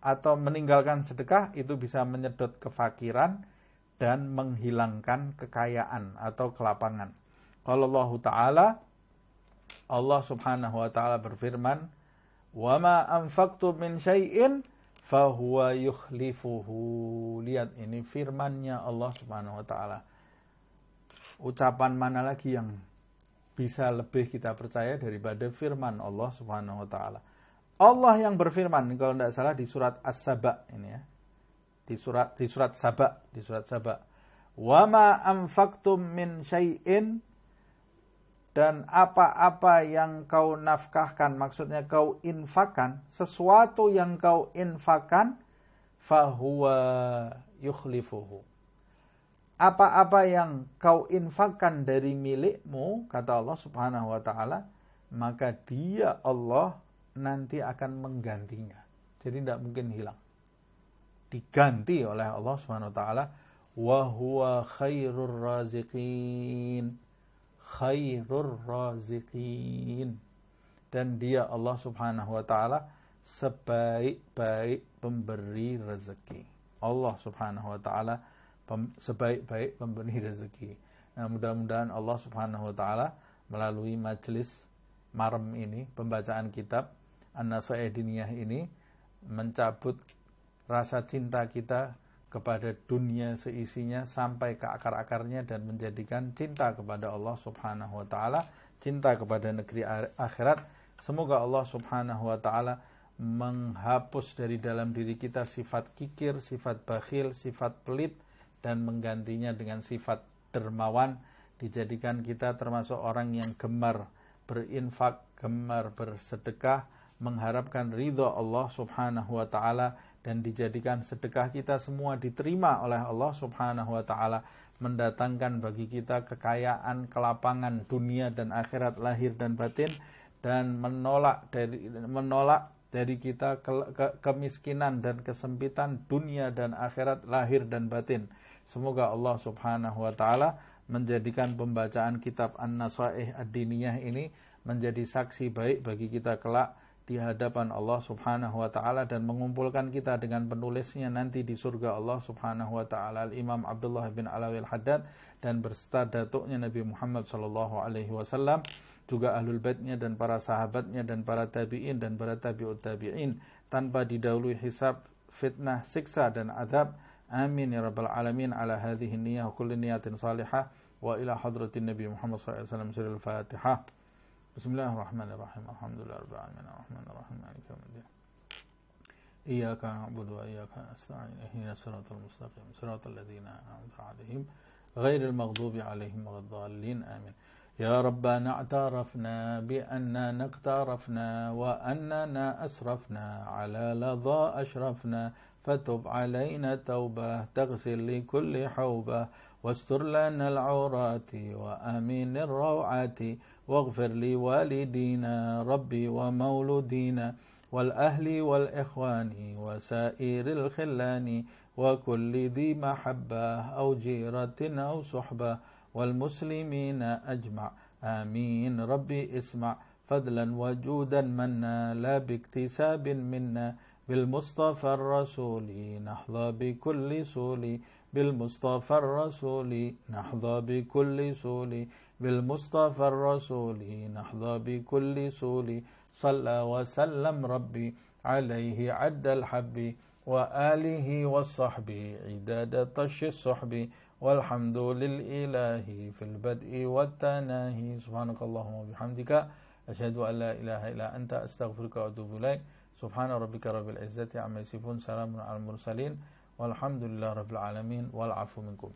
A: atau meninggalkan sedekah itu bisa menyedot kefakiran dan menghilangkan kekayaan atau kelapangan. Qala Allah Ta'ala, Allah Subhanahu wa taala berfirman, "Wa ma anfaqtum min syai'in fahuwa yukhlifuhu." Lihat ini firman-Nya Allah Subhanahu wa taala. Ucapan mana lagi yang bisa lebih kita percaya daripada firman Allah Subhanahu wa taala. Allah yang berfirman, kalau tidak salah di surat As-Saba ini ya. Di surat Saba. "Wa ma anfaqtum min syai'in dan apa-apa yang kau nafkahkan, maksudnya kau infakkan, sesuatu yang kau infakkan, fahuwa yukhlifuhu. Apa-apa yang kau infakkan dari milikmu, kata Allah Subhanahu wa ta'ala, maka dia Allah nanti akan menggantinya. Jadi tidak mungkin hilang. Diganti oleh Allah Subhanahu wa ta'ala. Wa huwa khairur raziqin. Khairur raziqin. Dan dia Allah Subhanahu wa ta'ala sebaik-baik pemberi rezeki. Allah Subhanahu wa ta'ala sebaik-baik pemberi rezeki. Nah, mudah-mudahan Allah Subhanahu wa ta'ala melalui majelis malam ini, pembacaan kitab An-Nasaih Diniyah ini, mencabut rasa cinta kita kepada dunia seisinya sampai ke akar-akarnya dan menjadikan cinta kepada Allah Subhanahu wa ta'ala, cinta kepada negeri akhirat. Semoga Allah Subhanahu wa ta'ala menghapus dari dalam diri kita sifat kikir, sifat bakhil, sifat pelit, dan menggantinya dengan sifat dermawan. Dijadikan kita termasuk orang yang gemar berinfak, gemar bersedekah, mengharapkan ridha Allah Subhanahu wa ta'ala, dan dijadikan sedekah kita semua diterima oleh Allah Subhanahu wa ta'ala, mendatangkan bagi kita kekayaan, kelapangan dunia dan akhirat, lahir dan batin, dan menolak dari kita kemiskinan dan kesempitan dunia dan akhirat, lahir dan batin. Semoga Allah Subhanahu wa ta'ala menjadikan pembacaan kitab An-Nasaih Ad-Diniyah ini menjadi saksi baik bagi kita kelak di hadapan Allah Subhanahu wa ta'ala, dan mengumpulkan kita dengan penulisnya nanti di surga Allah Subhanahu wa ta'ala, Al-Imam Abdullah bin Alawi Al-Haddad, dan berserta datuknya Nabi Muhammad sallallahu alaihi wasallam, juga ahlul baitnya dan para sahabatnya dan para tabi'in dan para tabi'ut tabi'in, tanpa didahului hisab, fitnah, siksa dan azab. Amin ya rabbal alamin. Ala hadhihi niyyah kulli niyatin salihah wa ila hadratin Nabi Muhammad sallallahu alaihi wasallam. Surah Al-Fatihah. Bismillahirrahmanirrahim. Alhamdulillahirabbil alamin. Arrahmanirrahim. Maliki yaumiddin. Iyyaka na'budu wa iyyaka nasta'in. Ihdinas siratal mustaqim. Siratal ladzina an'amta 'alaihim ghairil maghdubi 'alaihim waladdallin. Amin. يا ربنا اعترفنا بأننا اقترفنا وأننا أسرفنا على لظى أشرفنا فتب علينا توبة تغسل لكل حوبة واستر لنا العورات وآمين الروعات واغفر لوالدينا ربي ومولودينا والأهل والإخوان وسائر الخلان وكل ذي محبة أو جيرة أو صحبة والمسلمين أجمع آمين. ربي اسمع فضلا وجودا منا لا باكتساب منا بالمصطفى الرسول نحظى بكل سول بالمصطفى الرسول نحظى بكل سول بالمصطفى الرسول نحظى بكل سول صلى وسلم ربي عليه عد الحب وآله والصحب عداد طش الصحب والحمد للإله في البدء والتناهي. سبحانك اللهم وبحمدك أشهد أن لا إله إلا أنت أستغفرك وأتوب إليك. سبحان ربك رب العزة عما يصفون. سلام على المرسلين والحمد لله رب العالمين والعفو منكم.